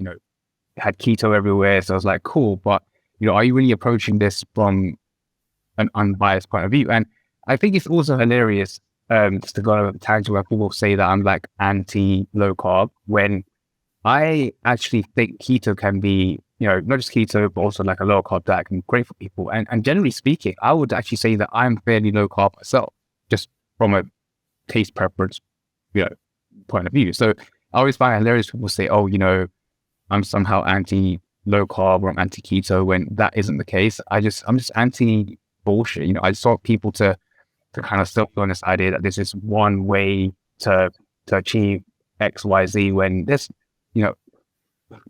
had keto everywhere. So I was like, cool, but are you really approaching this from an unbiased point of view? And I think it's also hilarious, just to go over the tangent where people say that I'm like anti low carb, when I actually think keto can be, not just keto, but also like a low carb diet can be great for people. And generally speaking, I would actually say that I'm fairly low carb myself, just from a taste preference, point of view. So I always find it hilarious when people say, oh, I'm somehow anti low carb or I'm anti keto, when that isn't the case. I'm just anti bullshit. I just want people to kind of stop on this idea that this is one way to achieve X, Y, Z, when this,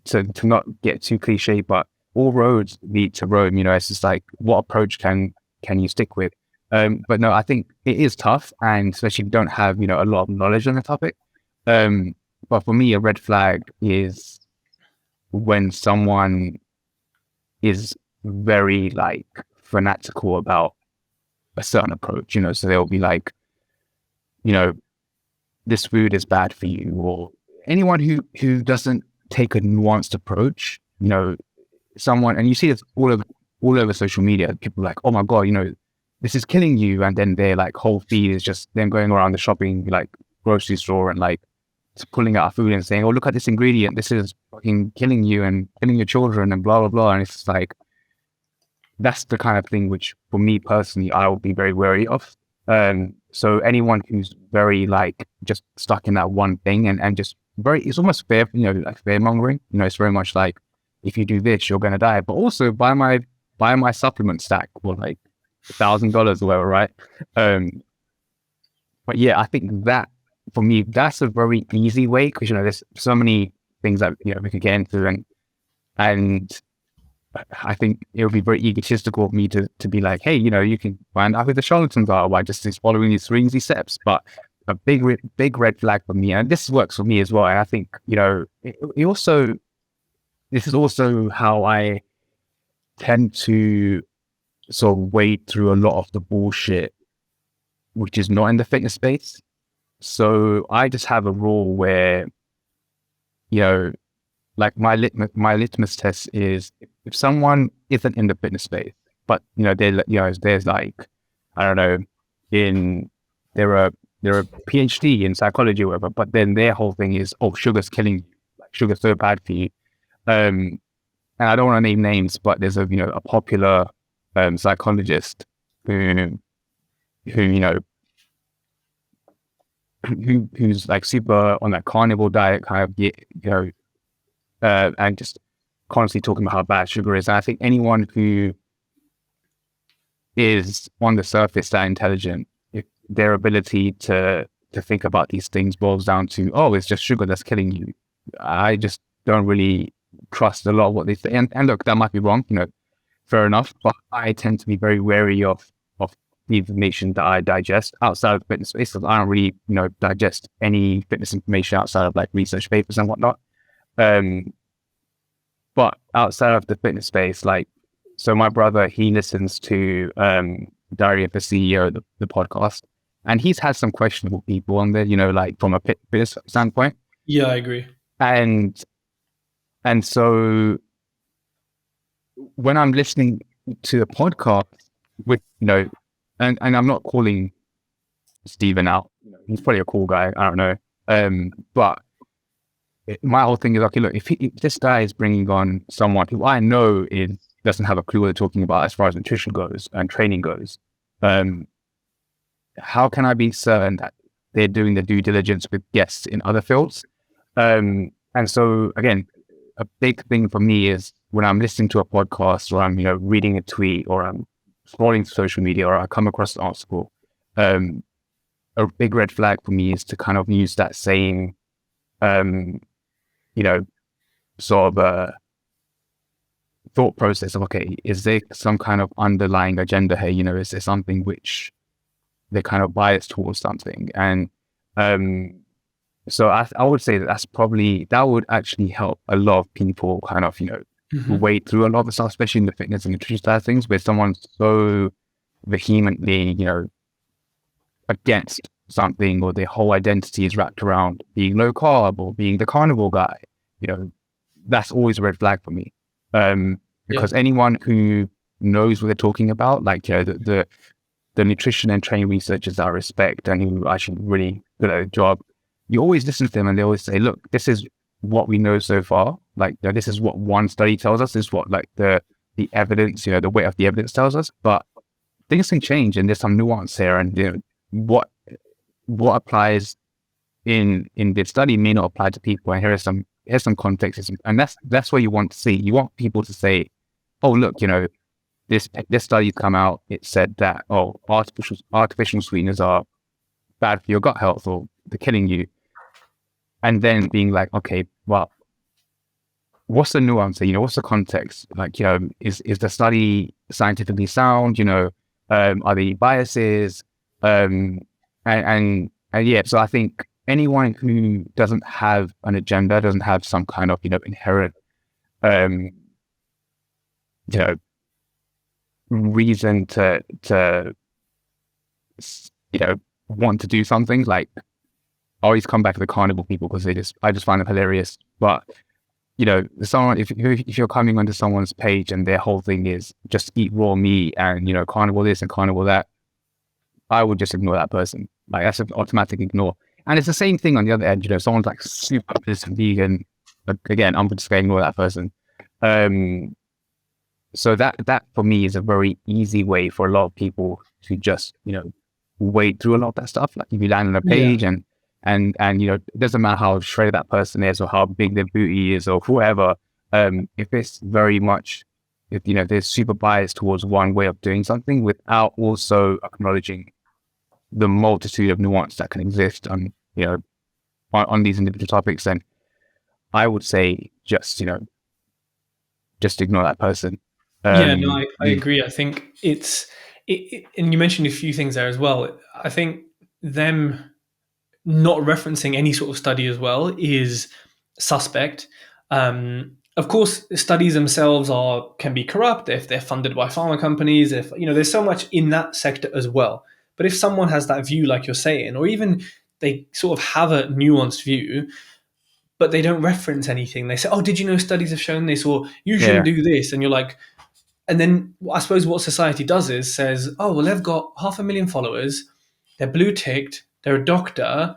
to not get too cliche, but all roads lead to Rome. It's just like, what approach can you stick with? But no, I think it is tough, and especially if you don't have, a lot of knowledge on the topic. But for me, a red flag is when someone is very like fanatical about a certain approach, so they'll be like, this food is bad for you, or anyone who doesn't take a nuanced approach, someone, and you see this all over social media, people are like, oh my God, this is killing you. And then their like whole feed is just them going around the shopping, like grocery store, and like pulling out food and saying, oh, look at this ingredient, this is fucking killing you and killing your children and blah blah blah. And it's like, that's the kind of thing which for me personally I would be very wary of. So anyone who's very like just stuck in that one thing and just very, it's almost fair, like fear mongering. It's very much like, if you do this, you're gonna die, but also buy my supplement stack for like $1,000 or whatever, right? But yeah, I think that for me, that's a very easy way, because there's so many things that we could get into, and I think it would be very egotistical of me to be like, hey, you can find out who the charlatans are by just following these 3 easy steps. But a big red flag for me, and this works for me as well. And I think this is also how I tend to sort of wade through a lot of the bullshit which is not in the fitness space. So I just have a rule where, like my litmus test is, if someone isn't in the fitness space, but there's like, I don't know, they're a PhD in psychology or whatever, but then their whole thing is, oh, sugar's killing you, like sugar's so bad for you. And I don't want to name names, but there's a popular psychologist who who, who's like super on that carnivore diet kind of, and just constantly talking about how bad sugar is. And I think anyone who is on the surface that intelligent, if their ability to think about these things boils down to, oh, it's just sugar that's killing you, I just don't really trust a lot of what they say. And look, that might be wrong, fair enough. But I tend to be very wary of the information that I digest outside of the fitness space. I don't really, digest any fitness information outside of like research papers and whatnot. But outside of the fitness space, like, so my brother, he listens to Diary of a CEO, the podcast, and he's had some questionable people on there, like from a fitness standpoint. Yeah, I agree. And so when I'm listening to the podcast with, and I'm not calling Steven out, he's probably a cool guy, I don't know. But my whole thing is, okay, look, if this guy is bringing on someone who I know doesn't have a clue what they're talking about as far as nutrition goes and training goes, how can I be certain that they're doing the due diligence with guests in other fields? And so again, a big thing for me is when I'm listening to a podcast or I'm, reading a tweet or I'm scrolling social media or I come across an article, a big red flag for me is to kind of use that same, sort of thought process of, okay, is there some kind of underlying agenda here? Is there something which they're kind of biased towards something? And so I would say that would actually help a lot of people kind of, wade through a lot of the stuff, especially in the fitness and nutrition side of things, where someone's so vehemently, against something, or their whole identity is wrapped around being low carb or being the carnivore guy. That's always a red flag for me. Because anyone who knows what they're talking about, like, the nutrition and training researchers that I respect and who are actually really good at their job, you always listen to them and they always say, look, this is what we know so far. Like, this is what one study tells us, this is what like the evidence, the weight of the evidence tells us, but things can change and there's some nuance here, and what applies in this study may not apply to people, and here's some context, and that's what you want to see. You want people to say, oh, look, this study's come out, it said that, oh, artificial sweeteners are bad for your gut health or they're killing you. And then being like, okay, well, what's the nuance here? What's the context? Like, is the study scientifically sound? Are there biases? And yeah, so I think anyone who doesn't have an agenda, doesn't have some kind of, inherent, reason to want to do something. Like, I always come back to the carnivore people because I just find them hilarious. But someone, if you're coming onto someone's page and their whole thing is just eat raw meat and carnivore this and carnivore that, I would just ignore that person. Like, that's an automatic ignore. And it's the same thing on the other end. Someone's like super vegan. Again, I'm just going to ignore that person. So that for me is a very easy way for a lot of people to just wade through a lot of that stuff. Like, if you land on a page and it doesn't matter how shredded that person is or how big their booty is or whoever. If it's very much, if they're super biased towards one way of doing something without also acknowledging the multitude of nuance that can exist on these individual topics, then I would say just ignore that person. I agree. I think and you mentioned a few things there as well. I think them not referencing any sort of study as well is suspect. Of course, studies themselves can be corrupt if they're funded by pharma companies. If there's so much in that sector as well. But if someone has that view, like you're saying, or even they sort of have a nuanced view, but they don't reference anything, they say, "Oh, did you know studies have shown this?" Or "You shouldn't do this," and you're like, and then I suppose what society does is says, "Oh, well, they've got 500,000 followers, they're blue ticked, they're a doctor.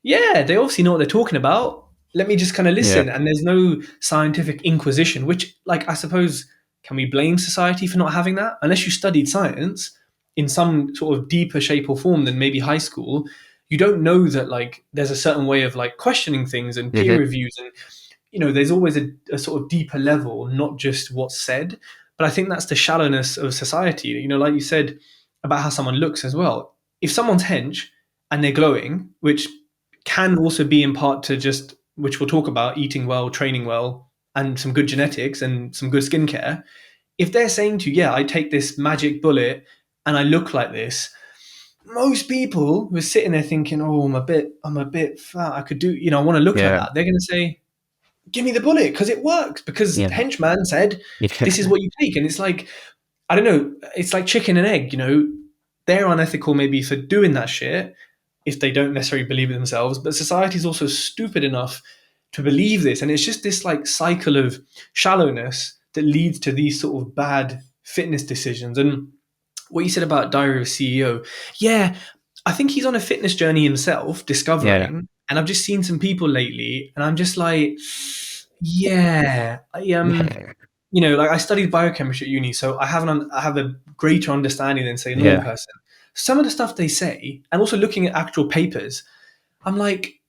Yeah, they obviously know what they're talking about. Let me just kind of listen." And there's no scientific inquisition, which, like, I suppose, can we blame society for not having that? Unless you studied science, in some sort of deeper shape or form than maybe high school, you don't know that like there's a certain way of like questioning things and peer reviews, and there's always a sort of deeper level, not just what's said. But I think that's the shallowness of society. Like you said about how someone looks as well. If someone's hench and they're glowing, which can also be in part to just, which we'll talk about, eating well, training well, and some good genetics and some good skincare. If they're saying to you, yeah, I take this magic bullet and I look like this, most people who are sitting there thinking, oh, I'm a bit fat, I could do, I want to look like Yeah. that. They're going to say, give me the bullet because it works, because henchman said this is what you take. And it's like, I don't know, it's like chicken and egg. They're unethical maybe for doing that shit if they don't necessarily believe it themselves, but society is also stupid enough to believe this. And it's just this like cycle of shallowness that leads to these sort of bad fitness decisions. And what you said about Diary of a CEO, yeah, I think he's on a fitness journey himself, discovering. And I've just seen some people lately, and I'm just like, yeah, like I studied biochemistry at uni, so I have a greater understanding than say a normal person. Some of the stuff they say, and also looking at actual papers, I'm like,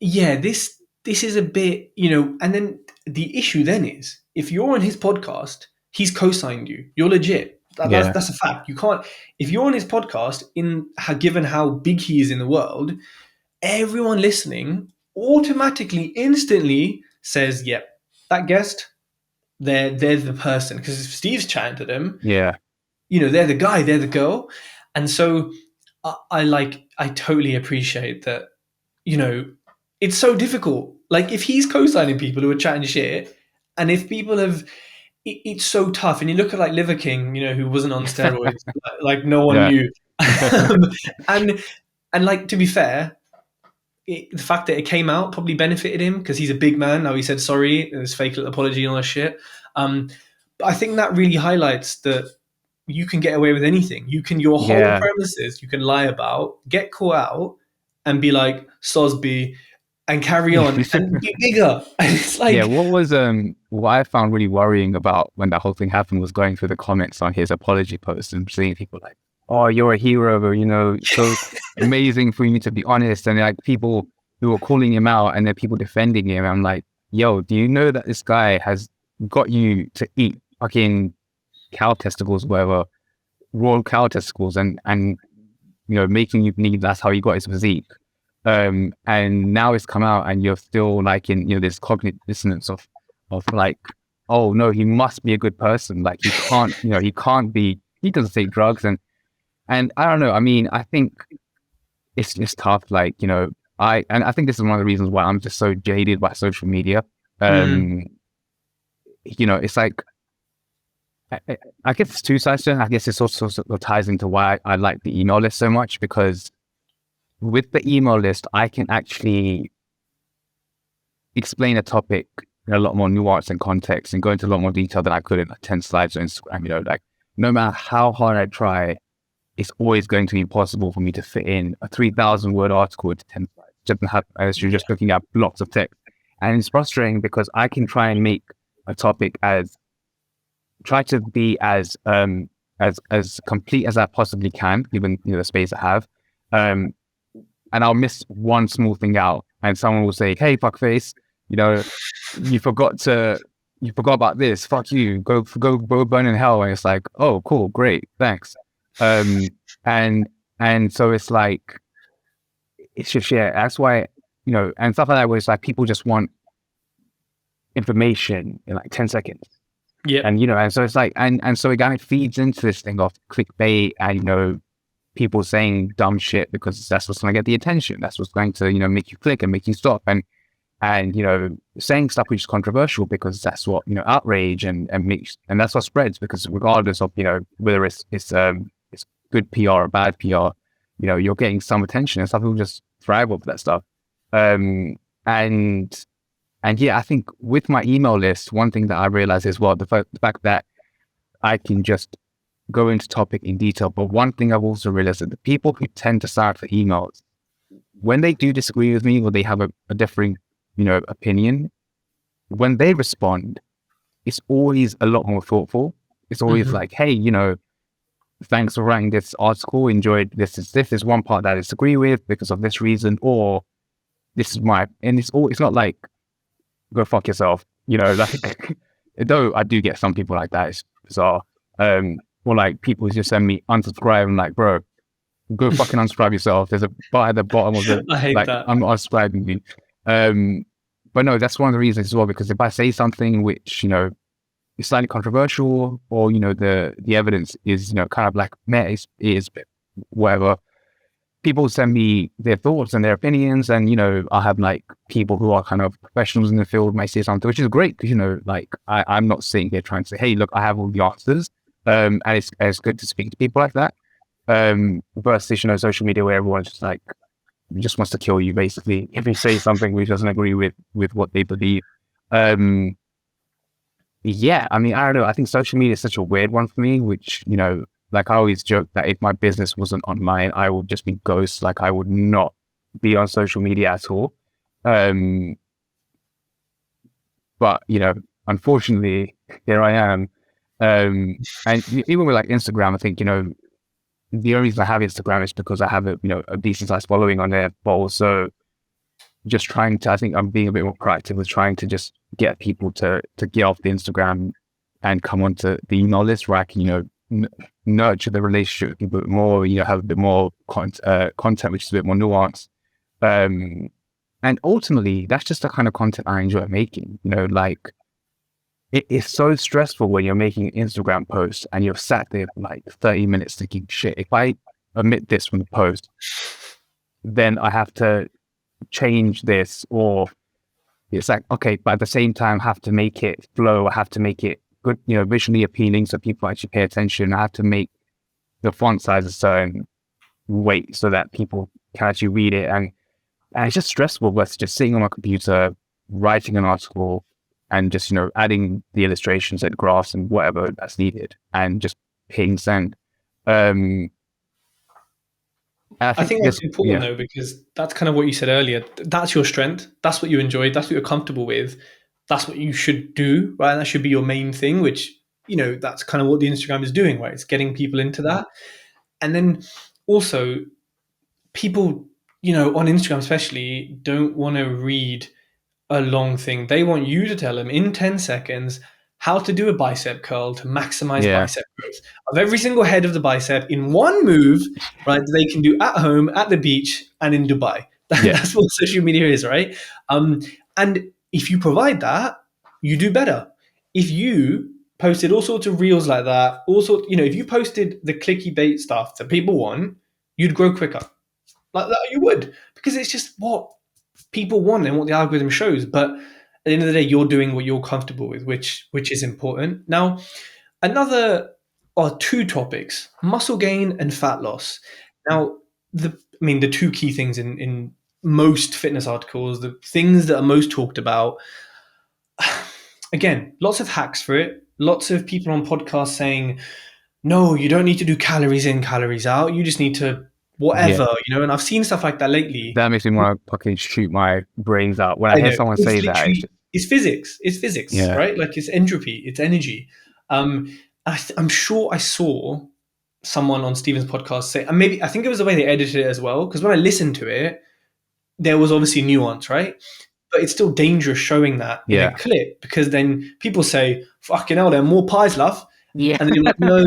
yeah, this is a bit, and then the issue then is if you're on his podcast, he's co-signed you. You're legit. That's a fact. You can't, if you're on his podcast, given how big he is in the world, everyone listening automatically, instantly says, yep, that guest, they're the person. Because if Steve's chatting to them, they're the guy, they're the girl. And so I totally appreciate that, it's so difficult. Like if he's co-signing people who are chatting shit, and if people have, it's so tough. And you look at like Liver King, who wasn't on steroids, like no one knew. and like, to be fair, the fact that it came out probably benefited him because he's a big man. Now he said sorry, and his fake little apology and all that shit. But I think that really highlights that you can get away with anything. Your whole premises, you can lie about, get caught out, and be like Sosby, and carry on and be bigger. And it's like, what I found really worrying about when that whole thing happened was going through the comments on his apology post and seeing people like, oh, you're a hero, or, so amazing for you to be honest. And like people who were calling him out and then people defending him. I'm like, yo, do you know that this guy has got you to eat fucking cow testicles, whatever, raw cow testicles, and making you believe that's how he got his physique. And now it's come out and you're still like in, this cognitive dissonance of like, oh no, he must be a good person. Like he can't, he doesn't take drugs. And I don't know. I mean, I think it's just tough. Like, I think this is one of the reasons why I'm just so jaded by social media. It's like, I guess it's two sides to it. I guess it's also sort of ties into why I like the email list so much, because with the email list, I can actually explain a topic in a lot more nuance and context and go into a lot more detail than I could in like 10 slides on Instagram. Like no matter how hard I try, it's always going to be impossible for me to fit in a 3,000 word article into 10 slides. As you're just looking at blocks of text. And it's frustrating because I can try and make a topic try to be as complete as I possibly can, given the space I have. And I'll miss one small thing out, and someone will say, "Hey, fuckface, you forgot about this. Fuck you. Go burn in hell." And it's like, "Oh, cool, great, thanks." And so it's like, it's just that's why and stuff like that. Where it's like people just want information in like 10 seconds. Yeah. And and so it's like, and so it kind of feeds into this thing of clickbait and people saying dumb shit because that's what's going to get the attention. That's what's going to make you click and make you stop, and saying stuff which is controversial because that's what outrage and makes, and that's what spreads, because regardless of whether it's good PR or bad PR, you're getting some attention, and some people just thrive off that stuff. And yeah, I think with my email list, one thing that I realized is, well, the fact that I can just go into topic in detail. But one thing I've also realized that the people who tend to sign up for emails, when they do disagree with me or they have a differing, opinion, when they respond, it's always a lot more thoughtful. It's always like, hey, thanks for writing this article. Enjoyed this. Is one part that I disagree with because of this reason, or this is my, and it's not like go fuck yourself, like though I do get some people like that. It's bizarre. Or like people just send me unsubscribe. I'm like, bro, go fucking unsubscribe yourself. There's a bar at the bottom of the I hate like, that. I'm not unsubscribing you. But no, that's one of the reasons as well, because if I say something which, is slightly controversial, or, the evidence is, kind of like, meh, is whatever, people send me their thoughts and their opinions, and, I have like people who are kind of professionals in the field might say something, which is great because, like I'm not sitting here trying to say, hey, look, I have all the answers. And it's good to speak to people like that. Versus, social media where everyone's just like, just wants to kill you basically if you say something which doesn't agree with what they believe. Yeah, I mean, I don't know. I think social media is such a weird one for me, which, like I always joke that if my business wasn't online, I would just be ghost. Like I would not be on social media at all. But, unfortunately, here I am. And even with like Instagram, I think, the only reason I have Instagram is because I have a decent sized following on there, but also just trying to, I think I'm being a bit more proactive with trying to just get people to get off the Instagram and come onto the email list where I can, nurture the relationship a bit more, have a bit more content, which is a bit more nuanced. And ultimately, that's just the kind of content I enjoy making, like it's so stressful when you're making an Instagram post and you're sat there for like 30 minutes thinking, shit, if I omit this from the post, then I have to change this, or it's like, okay, but at the same time, I have to make it flow. I have to make it good, visually appealing so people actually pay attention. I have to make the font size a certain weight so that people can actually read it. And it's just stressful versus just sitting on my computer, writing an article, and just, adding the illustrations and graphs and whatever that's needed and just hitting send. I think that's important though, because that's kind of what you said earlier. That's your strength. That's what you enjoy. That's what you're comfortable with. That's what you should do, right? And that should be your main thing, which, that's kind of what the Instagram is doing, right? It's getting people into that. And then also people, on Instagram especially, don't want to read a long thing. They want you to tell them in 10 seconds how to do a bicep curl to maximize bicep growth of every single head of the bicep in one move, right? They can do at home, at the beach, and in Dubai. That's what social media is, right? And if you provide that, you do better. If you posted all sorts of reels like that, if you posted the clicky bait stuff that people want, you'd grow quicker. Like that, you would, because it's just what people want and what the algorithm shows. But at the end of the day, you're doing what you're comfortable with, which is important. Now, another or two topics: muscle gain and fat loss. Now, the two key things in most fitness articles, the things that are most talked about. Again, lots of hacks for it. Lots of people on podcasts saying, no, you don't need to do calories in, calories out. You just need to whatever, and I've seen stuff like that lately. That makes me want to fucking shoot my brains out when I hear someone say that. It's physics. It's physics, right? Like it's entropy, it's energy. I'm sure I saw someone on Steven's podcast say, and maybe I think it was the way they edited it as well, because when I listened to it, there was obviously nuance, right? But it's still dangerous showing that in a clip, because then people say, fucking hell, there are more pies, love. And then you're like, no,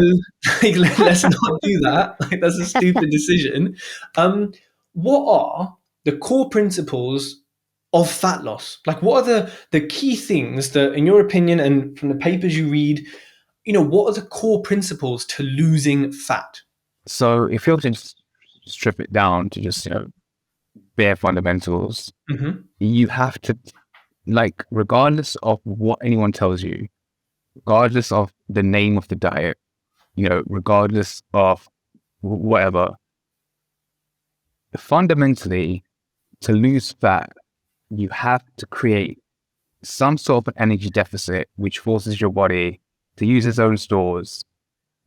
let's not do that. Like, that's a stupid decision. What are the core principles of fat loss? Like, what are the key things that, in your opinion, and from the papers you read, what are the core principles to losing fat? So if you're to just strip it down to just, bare fundamentals, you have to, like, regardless of what anyone tells you, regardless of the name of the diet, regardless of whatever, fundamentally, to lose fat, you have to create some sort of an energy deficit, which forces your body to use its own stores,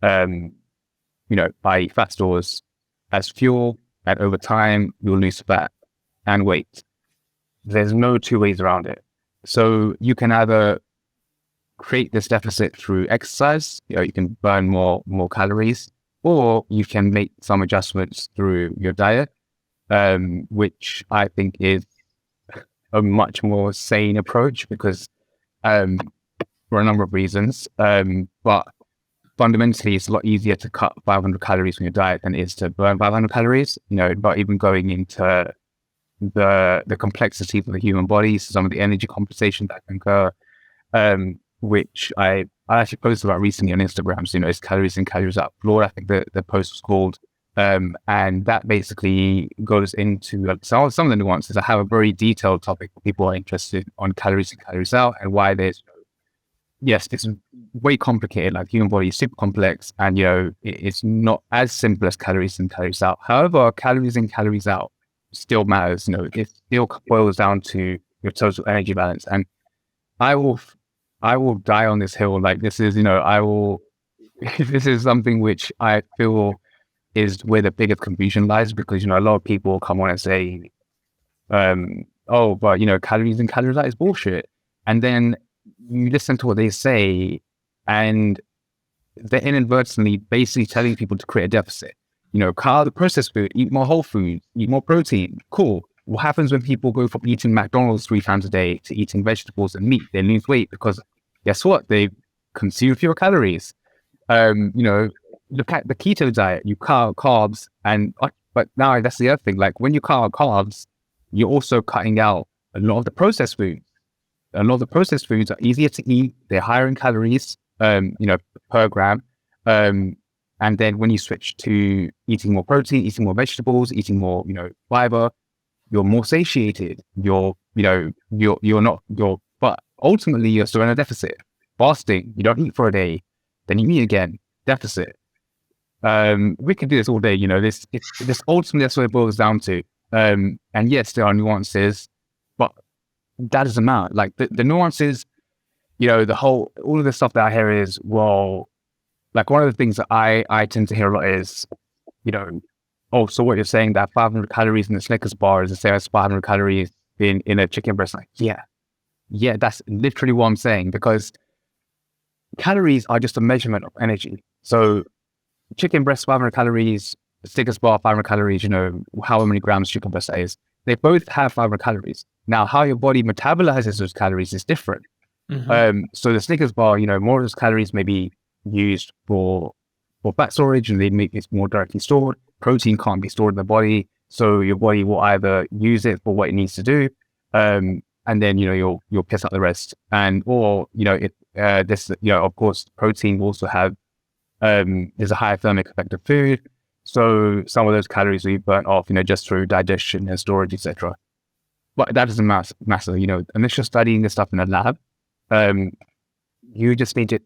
by fat stores as fuel, and over time, you'll lose fat and weight. There's no two ways around it. So you can either create this deficit through exercise, you can burn more calories, or you can make some adjustments through your diet, which I think is a much more sane approach because for a number of reasons. But fundamentally, it's a lot easier to cut 500 calories from your diet than it is to burn 500 calories. Not even going into the complexities of the human body, so some of the energy compensation that can occur, which I actually posted about recently on Instagram. So, it's calories in, calories out. Lord, I think the post was called. And that basically goes into some of the nuances. I have a very detailed topic for people who are interested on calories in, calories out, and why yes, it's way complicated. Like, human body is super complex, and it's not as simple as calories in, calories out. However, calories in, calories out still matters. It still boils down to your total energy balance. And I will die on this hill. Like, this is, I will. This is something which I feel is where the biggest confusion lies, because a lot of people come on and say, oh, but calories in, calories out is bullshit, and then you listen to what they say, and they're inadvertently basically telling people to create a deficit. Cut the processed food, eat more whole food, eat more protein. Cool. What happens when people go from eating McDonald's 3 times a day to eating vegetables and meat? They lose weight because guess what? They consume fewer calories. Look at the keto diet. You cut out carbs, but now that's the other thing. Like, when you cut out carbs, you're also cutting out a lot of the processed foods. A lot of the processed foods are easier to eat. They're higher in calories, per gram. And then when you switch to eating more protein, eating more vegetables, eating more, fiber, you're more satiated. But ultimately you're still in a deficit. Fasting, you don't eat for a day, then you eat again, deficit. We can do this all day, this ultimately that's what it boils down to. And yes, there are nuances, but that doesn't matter. Like, the nuances, all of the stuff that I hear is, well, like, one of the things that I tend to hear a lot is, oh, so what you're saying, that 500 calories in the Snickers bar is the same as 500 calories in a chicken breast. Like, yeah, that's literally what I'm saying, because calories are just a measurement of energy. So chicken breast 500 calories, Snickers bar 500 calories, however many grams chicken breast that is, they both have 500 calories. Now, how your body metabolizes those calories is different. Mm-hmm. So the Snickers bar, more of those calories may be used for fat storage, and they make it more directly stored. Protein can't be stored in the body, so your body will either use it for what it needs to do, and then you'll piss out the rest. Or of course, protein will also have there's a higher thermic effect of food, so some of those calories will be burnt off, just through digestion and storage, etc. But that doesn't matter, unless you're studying this stuff in a lab. You just need to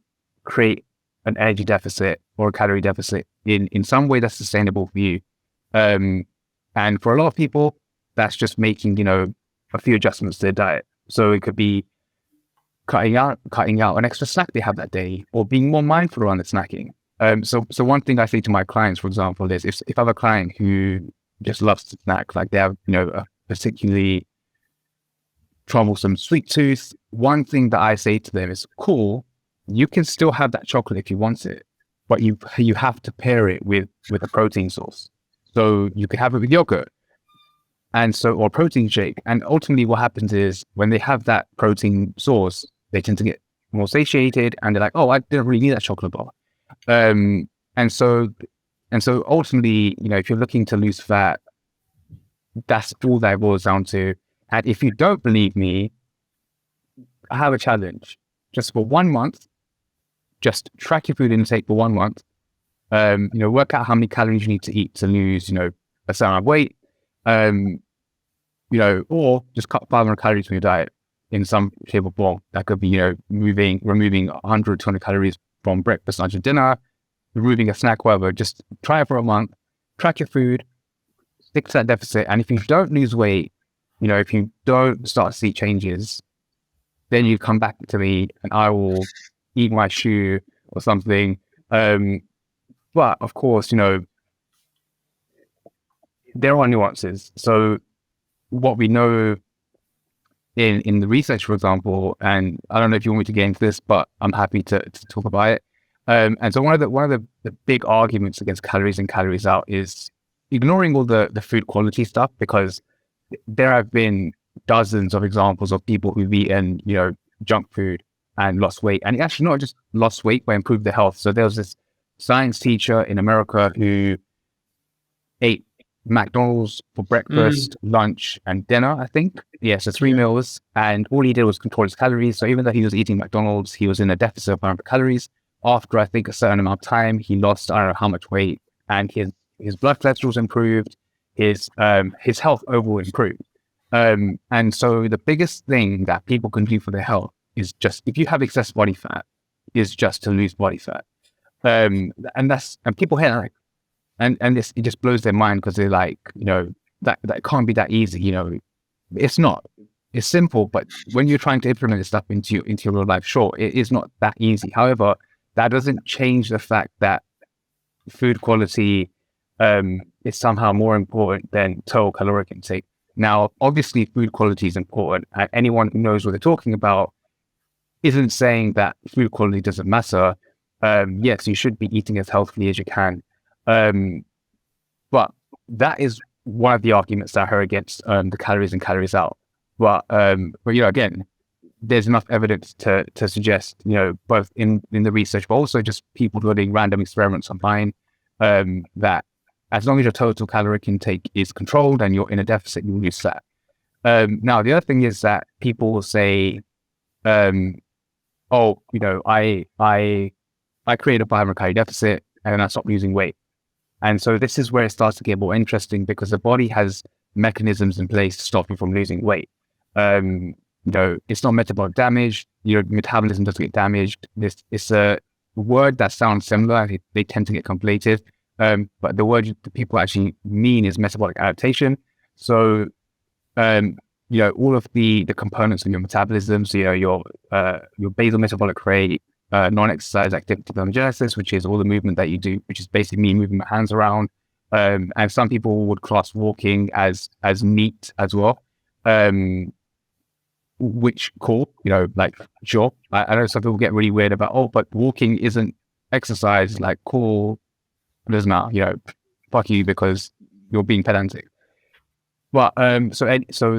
create an energy deficit or a calorie deficit in some way that's sustainable for you. And for a lot of people, that's just making, a few adjustments to their diet. So it could be cutting out an extra snack they have that day, or being more mindful around the snacking. So one thing I say to my clients, for example, is if I have a client who just loves to snack, like they have, a particularly troublesome sweet tooth, one thing that I say to them is, cool, you can still have that chocolate if you want it, but you have to pair it with a protein source. So you can have it with yogurt, or protein shake. And ultimately what happens is, when they have that protein source, they tend to get more satiated, and they're like, oh, I didn't really need that chocolate bar. And so ultimately, if you're looking to lose fat, that's all that it boils down to. And if you don't believe me, I have a challenge. Just for 1 month, just track your food intake for 1 month. Work out how many calories you need to eat to lose, a certain amount of weight. Or just cut 500 calories from your diet in some shape or form. That could be, removing 100, 200 calories from breakfast, lunch, and dinner, removing a snack, whatever. Just try it for a month, track your food, stick to that deficit. And if you don't lose weight, if you don't start to see changes, then you come back to me and I will eat my shoe or something. But of course, there are nuances. So what we know in the research, for example, and I don't know if you want me to get into this, but I'm happy to talk about it. And so one of the big arguments against calories in, calories out is ignoring all the food quality stuff, because there have been dozens of examples of people who've eaten, junk food and lost weight, and actually not just lost weight, but improved their health. So there was this science teacher in America who ate McDonald's for breakfast, lunch, and dinner, I think. Yeah, so 3 meals, and all he did was control his calories. So even though he was eating McDonald's, he was in a deficit of 500 calories. After, I think, a certain amount of time, he lost, I don't know how much weight, and his blood cholesterol's improved, his health overall improved. And so the biggest thing that people can do for their health is just, if you have excess body fat, is just to lose body fat. And people hear that, and this, it just blows their mind, because they're like, that can't be that easy. It's not. It's simple, but when you're trying to implement this stuff into your real life, sure, it is not that easy. However, that doesn't change the fact that food quality is somehow more important than total caloric intake. Now, obviously, food quality is important, and anyone who knows what they're talking about isn't saying that food quality doesn't matter. Yes, you should be eating as healthily as you can. But that is one of the arguments that I heard against the calories in, calories out. But again, there's enough evidence to suggest, both in the research, but also just people doing random experiments online, that as long as your total caloric intake is controlled and you're in a deficit, you will lose fat. Now, the other thing is that people will say, I created a 500 calorie deficit and then I stopped losing weight. And so this is where it starts to get more interesting, because the body has mechanisms in place to stop you from losing weight. It's not metabolic damage. Your metabolism doesn't get damaged. It's a word that sounds similar. They tend to get conflated. But the word that people actually mean is metabolic adaptation. So, all of the components of your metabolism, so, your basal metabolic rate, non-exercise activity thermogenesis, which is all the movement that you do, which is basically me moving my hands around. And some people would class walking as neat as well. Which cool, sure. I know some people get really weird about, but walking isn't exercise, like cool. It doesn't matter, fuck you, because you're being pedantic. But so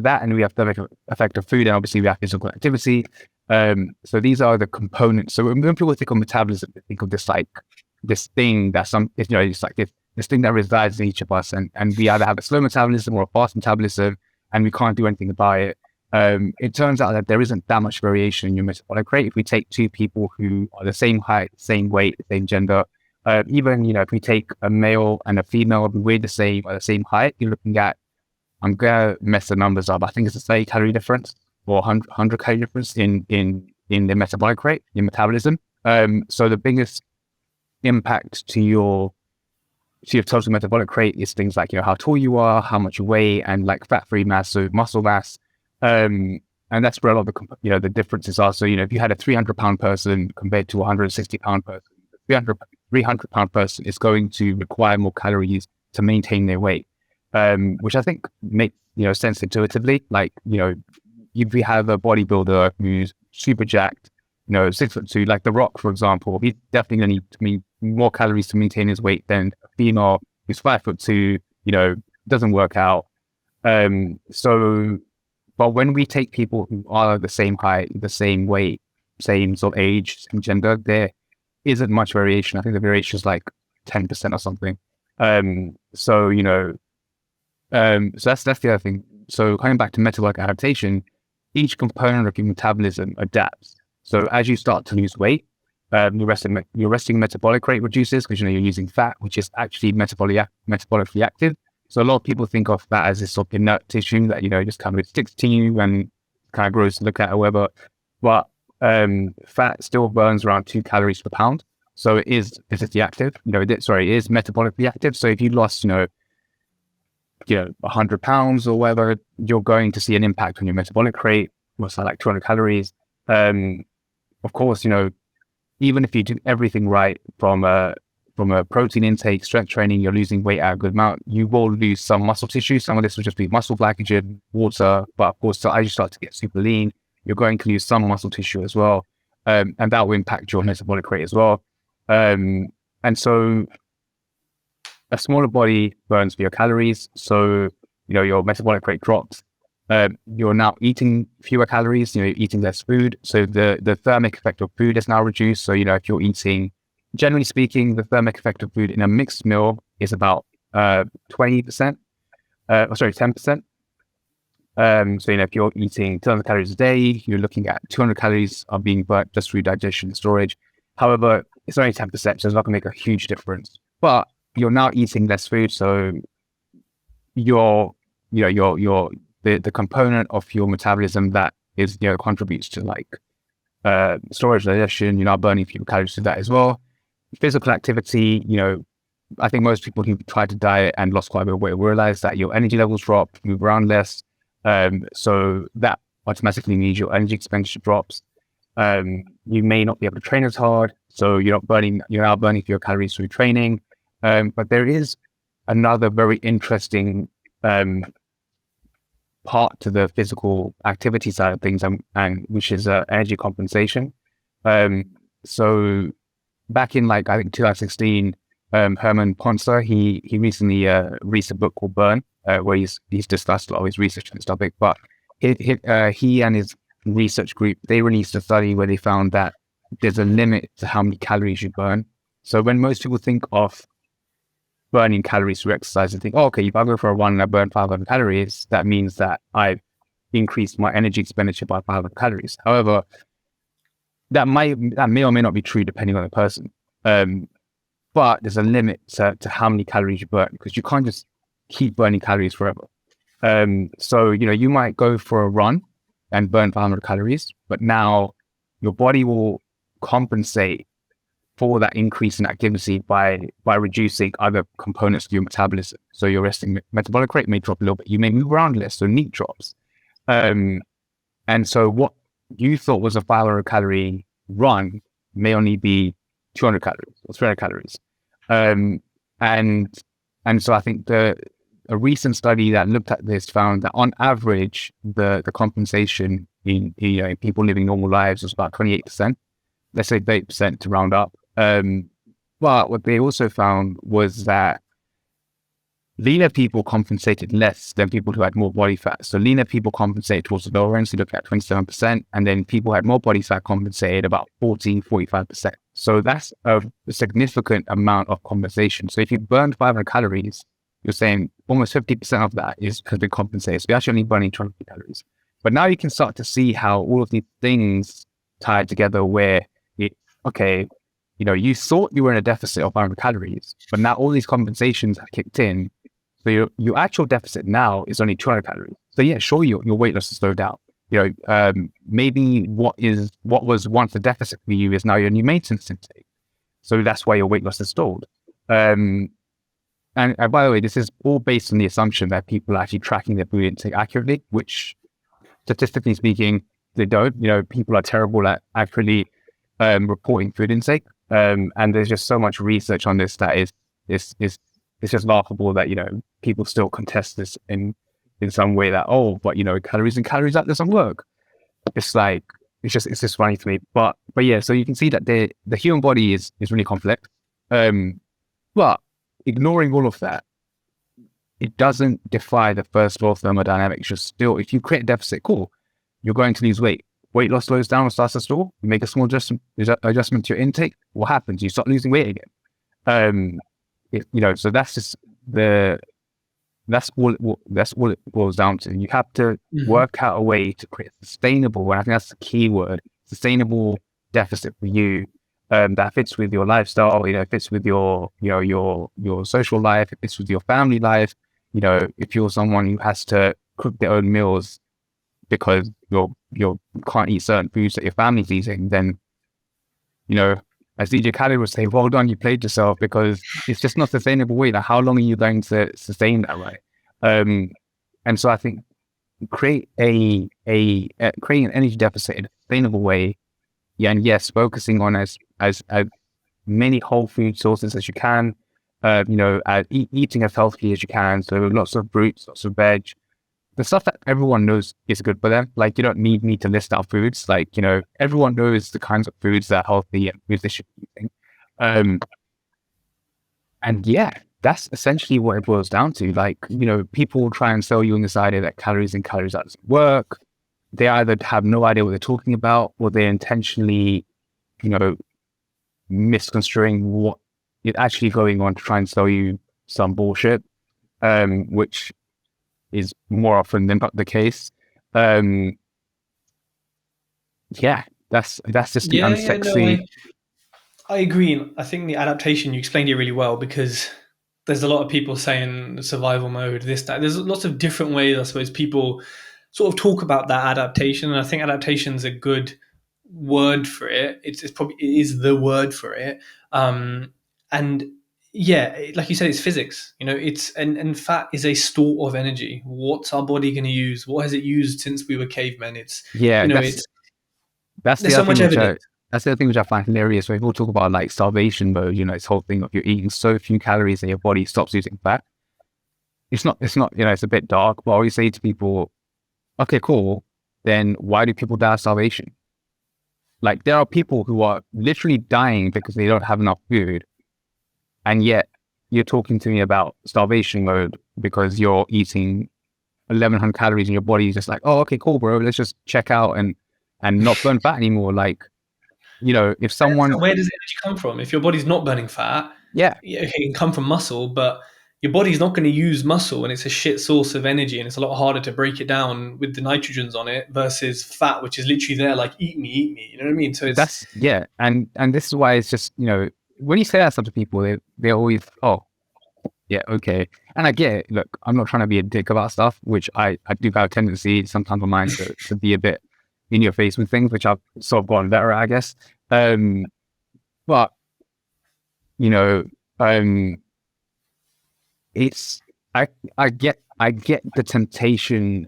that, and we have the effect of food, and obviously we have physical activity. So these are the components. So when people think of metabolism, they think of this thing that it's like this thing that resides in each of us, and we either have a slow metabolism or a fast metabolism, and we can't do anything about it. It turns out that there isn't that much variation in your metabolic rate. If we take two people who are the same height, same weight, the same gender, even, if we take a male and a female, we weigh the same or the same height, you're looking at, I'm going to mess the numbers up, I think it's a 30 calorie difference or 100 calorie difference in the metabolic rate, in metabolism. So the biggest impact to your total metabolic rate is things like, how tall you are, how much you weigh, and like fat-free mass, so muscle mass. And that's where a lot of the differences are. So, if you had a 300-pound person compared to a 160-pound person, the 300-pound person is going to require more calories to maintain their weight, which I think makes, sense intuitively. Like, if we have a bodybuilder who's super jacked, 6'2", like The Rock, for example, he's definitely going to need more calories to maintain his weight than a female who's 5'2", doesn't work out. But when we take people who are the same height, the same weight, same sort of age, same gender, there isn't much variation. I think the variation is like 10% or something. So that's the other thing. So coming back to metabolic adaptation, each component of your metabolism adapts. So as you start to lose weight, your resting metabolic rate reduces, because you're using fat, which is actually metabolically active. So a lot of people think of that as this sort of inert tissue that, just kind of sticks to you and kind of gross to look at, however. But fat still burns around 2 calories per pound. So it is physically active. It is metabolically active. So if you lost, 100 pounds or whatever, you're going to see an impact on your metabolic rate, what's that, like 200 calories. Of course, even if you do everything right from a protein intake, strength training, you're losing weight at a good amount, you will lose some muscle tissue. Some of this will just be muscle glycogen, water. But of course, so as you start to get super lean, you're going to lose some muscle tissue as well. And that will impact your metabolic rate as well. And so a smaller body burns fewer calories, so your metabolic rate drops. You're now eating fewer calories, you're eating less food, so the thermic effect of food is now reduced. So if you're eating, generally speaking, the thermic effect of food in a mixed meal is about 20%, 10%. So if you're eating 200 calories a day, you're looking at 200 calories are being burnt just through digestion and storage. However, it's only 10%, so it's not going to make a huge difference. But you're now eating less food, so the component of your metabolism that is contributes to like storage, digestion, you're not burning fewer calories to that as well. Physical activity, I think most people who try to diet and lost quite a bit of weight realize that your energy levels drop, move around less. So that automatically means your energy expenditure drops. You may not be able to train as hard, so you're now burning fewer calories through training. But there is another very interesting part to the physical activity side of things, and which is energy compensation. So back in I think 2016, Herman Poncer, he recently released a book called Burn, where he's discussed a lot of his research on this topic. But he and his research group, they released a study where they found that there's a limit to how many calories you burn. So when most people think of burning calories through exercise and think, oh, okay, if I go for a run and I burn 500 calories, that means that I've increased my energy expenditure by 500 calories. However, that may or may not be true depending on the person. But there's a limit to how many calories you burn, because you can't just keep burning calories forever. So, you might go for a run and burn 500 calories, but now your body will compensate for that increase in activity by reducing other components of your metabolism. So your resting metabolic rate may drop a little bit. You may move around less, so NEAT drops. And so what you thought was a 500 calorie run may only be 200 calories or 300 calories. And so I think a recent study that looked at this found that on average, the compensation in people living normal lives was about 28%. Let's say 30% to round up. But what they also found was that leaner people compensated less than people who had more body fat. So leaner people compensated towards the lower end, so look at 27%, and then people who had more body fat compensated about 45%. So that's a significant amount of compensation. So if you burned 500 calories, you're saying almost 50% of that has been compensated. So you're actually only burning 200 calories. But now you can start to see how all of these things tie together where you thought you were in a deficit of 500 calories, but now all these compensations have kicked in. So your actual deficit now is only 200 calories. So yeah, sure, your weight loss has slowed down. Maybe what was once a deficit for you is now your new maintenance intake. So that's why your weight loss is stalled. And by the way, this is all based on the assumption that people are actually tracking their food intake accurately, which statistically speaking, they don't. People are terrible at accurately reporting food intake. And there's just so much research on this that it's just laughable that people still contest this in some way that calories in, calories out doesn't work. It's just funny to me. But yeah, so you can see that the human body is really complex. But ignoring all of that, it doesn't defy the first law of thermodynamics. Just still, if you create a deficit, cool, you're going to lose weight. Weight loss slows down or starts to stall. You make a small adjustment to your intake. What happens? You start losing weight again. So that's just that's all it boils down to. You have to work out a way to create a sustainable, and I think that's the key word, sustainable deficit for you that fits with your lifestyle. Fits with your social life. It fits with your family life. If you're someone who has to cook their own meals because you can't eat certain foods that your family's eating, then as DJ Khaled would say, well done, you played yourself, because it's just not sustainable way. Like, how long are you going to sustain that, right? And so I think creating an energy deficit in a sustainable way, and yes, focusing on as many whole food sources as you can, eating as healthy as you can. So lots of fruits, lots of veg, the stuff that everyone knows is good for them. Like, you don't need me to list out foods. Like, everyone knows the kinds of foods that are healthy and foods they should be eating. And yeah, that's essentially what it boils down to. Like, people try and sell you on this idea that calories in, calories out doesn't work. They either have no idea what they're talking about, or they're intentionally, misconstruing what is actually going on to try and sell you some bullshit, which is more often than not the case. Yeah, that's just the Yeah, no, unsexy. I agree. And I think the adaptation, you explained it really well, because there's a lot of people saying survival mode, this, that. There's lots of different ways, I suppose, people sort of talk about that adaptation. And I think adaptation is a good word for it. It's probably, it is the word for it. And yeah, like you said, it's physics. It's and fat is a store of energy. What's our body going to use? What has it used since we were cavemen? Yeah, It's that's the there's so other thing much evidence. that's the other thing which I find hilarious. When people talk about like starvation mode, this whole thing of you're eating so few calories that your body stops using fat. It's not, it's a bit dark, but I always say to people, okay, cool. Then why do people die of starvation? Like, there are people who are literally dying because they don't have enough food. And yet you're talking to me about starvation mode because you're eating 1100 calories and your body is just like, oh, okay, cool, bro. Let's just check out and not burn fat anymore. Like, if So someone, where does energy come from? If your body's not burning fat, yeah, yeah, okay, it can come from muscle, but your body's not going to use muscle, and it's a shit source of energy, and it's a lot harder to break it down with the nitrogens on it versus fat, which is literally there, like eat me, eat me. You know what I mean? So it's yeah. And this is why it's just, when you say that stuff to people, they're always, oh, yeah, okay. And I get it. Look, I'm not trying to be a dick about stuff, which I do have a tendency sometimes of mine to be a bit in your face with things, which I've sort of gotten better at, I guess. But, you know, it's, I get the temptation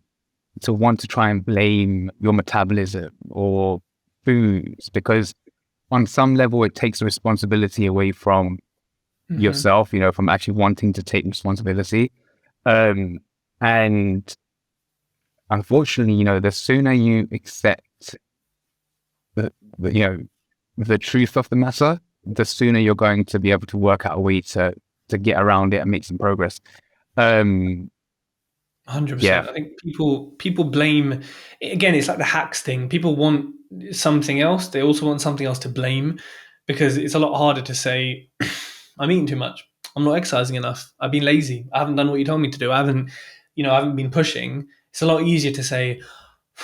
to want to try and blame your metabolism or foods, because on some level it takes the responsibility away from yourself, from actually wanting to take responsibility. And unfortunately, the sooner you accept the truth of the matter, the sooner you're going to be able to work out a way to get around it and make some progress. 100%. Yeah. I think people blame, again, it's like the hacks thing. People want something else. They also want something else to blame, because it's a lot harder to say, I'm eating too much. I'm not exercising enough. I've been lazy. I haven't done what you told me to do. I haven't been pushing. It's a lot easier to say,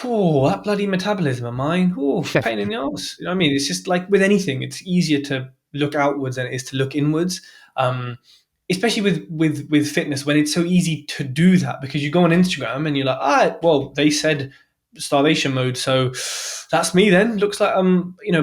oh, that bloody metabolism of mine. Oh, pain in the ass. You know what I mean? It's just like with anything, it's easier to look outwards than it is to look inwards. Especially with fitness, when it's so easy to do that, because you go on Instagram and you're like, well, they said starvation mode, so that's me then. Looks like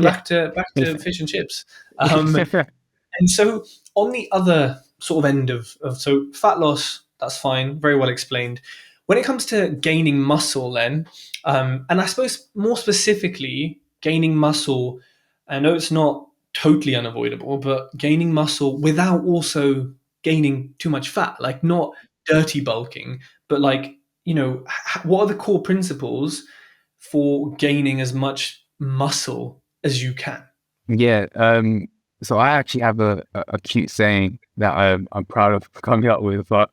back to fish and chips. And so on the other sort of end of so fat loss, that's fine, very well explained. When it comes to gaining muscle, then, and I suppose more specifically gaining muscle, I know it's not totally unavoidable, but gaining muscle without also gaining too much fat, like not dirty bulking, but like, what are the core principles for gaining as much muscle as you can? Yeah. So I actually have a cute saying that I'm proud of coming up with. But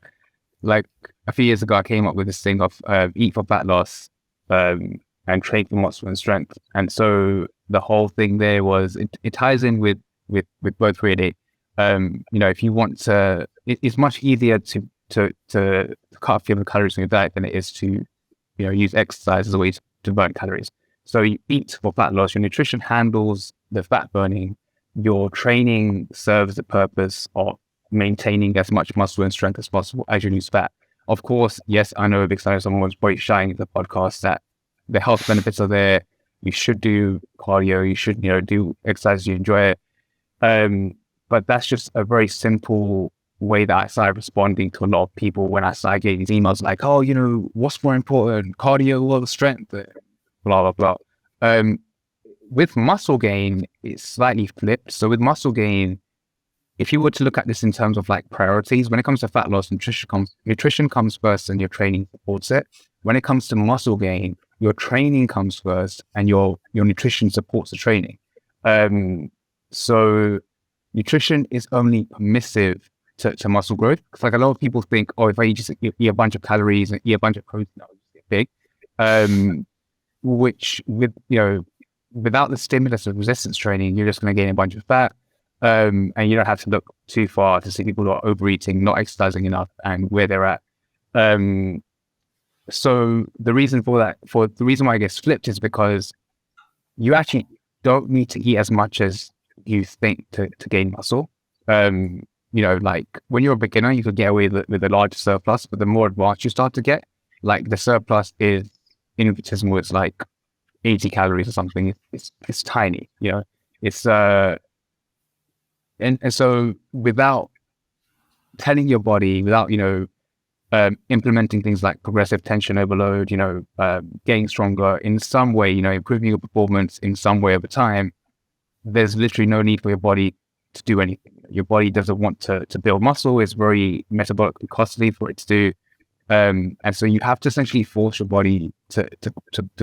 like a few years ago, I came up with this thing of eat for fat loss, and train for muscle and strength. And so the whole thing there was it ties in with both really. If you want to, it's much easier to cut off your calories from your diet than it is to use exercise as a way to burn calories. So you eat for fat loss. Your nutrition handles the fat burning. Your training serves the purpose of maintaining as much muscle and strength as possible as you lose fat. Of course, yes, I know a big sign of someone was probably shying the podcast that the health benefits are there. You should do cardio. You should, do exercise. You enjoy it. But that's just a very simple way that I started responding to a lot of people when I started getting these emails like, oh, what's more important, cardio or strength? Blah, blah, blah. With muscle gain, it's slightly flipped. So with muscle gain, if you were to look at this in terms of like priorities, when it comes to fat loss, nutrition comes first and your training supports it. When it comes to muscle gain, your training comes first and your nutrition supports the training. So nutrition is only permissive to muscle growth. Because like a lot of people think, oh, if I just eat a bunch of calories and eat a bunch of protein, I'll just get big. Which without the stimulus of resistance training, you're just going to gain a bunch of fat. And you don't have to look too far to see people who are overeating, not exercising enough, and where they're at. So the reason why it gets flipped is because you actually don't need to eat as much as you think to gain muscle. Like when you're a beginner, you could get away with a large surplus, but the more advanced you start to get, like the surplus is infinitesimal. It's like 80 calories or something. It's tiny, it's and so without telling your body, without implementing things like progressive tension overload, getting stronger in some way, improving your performance in some way over time, there's literally no need for your body to do anything. Your body doesn't want to build muscle. It's very metabolically costly for it to do. And so you have to essentially force your body to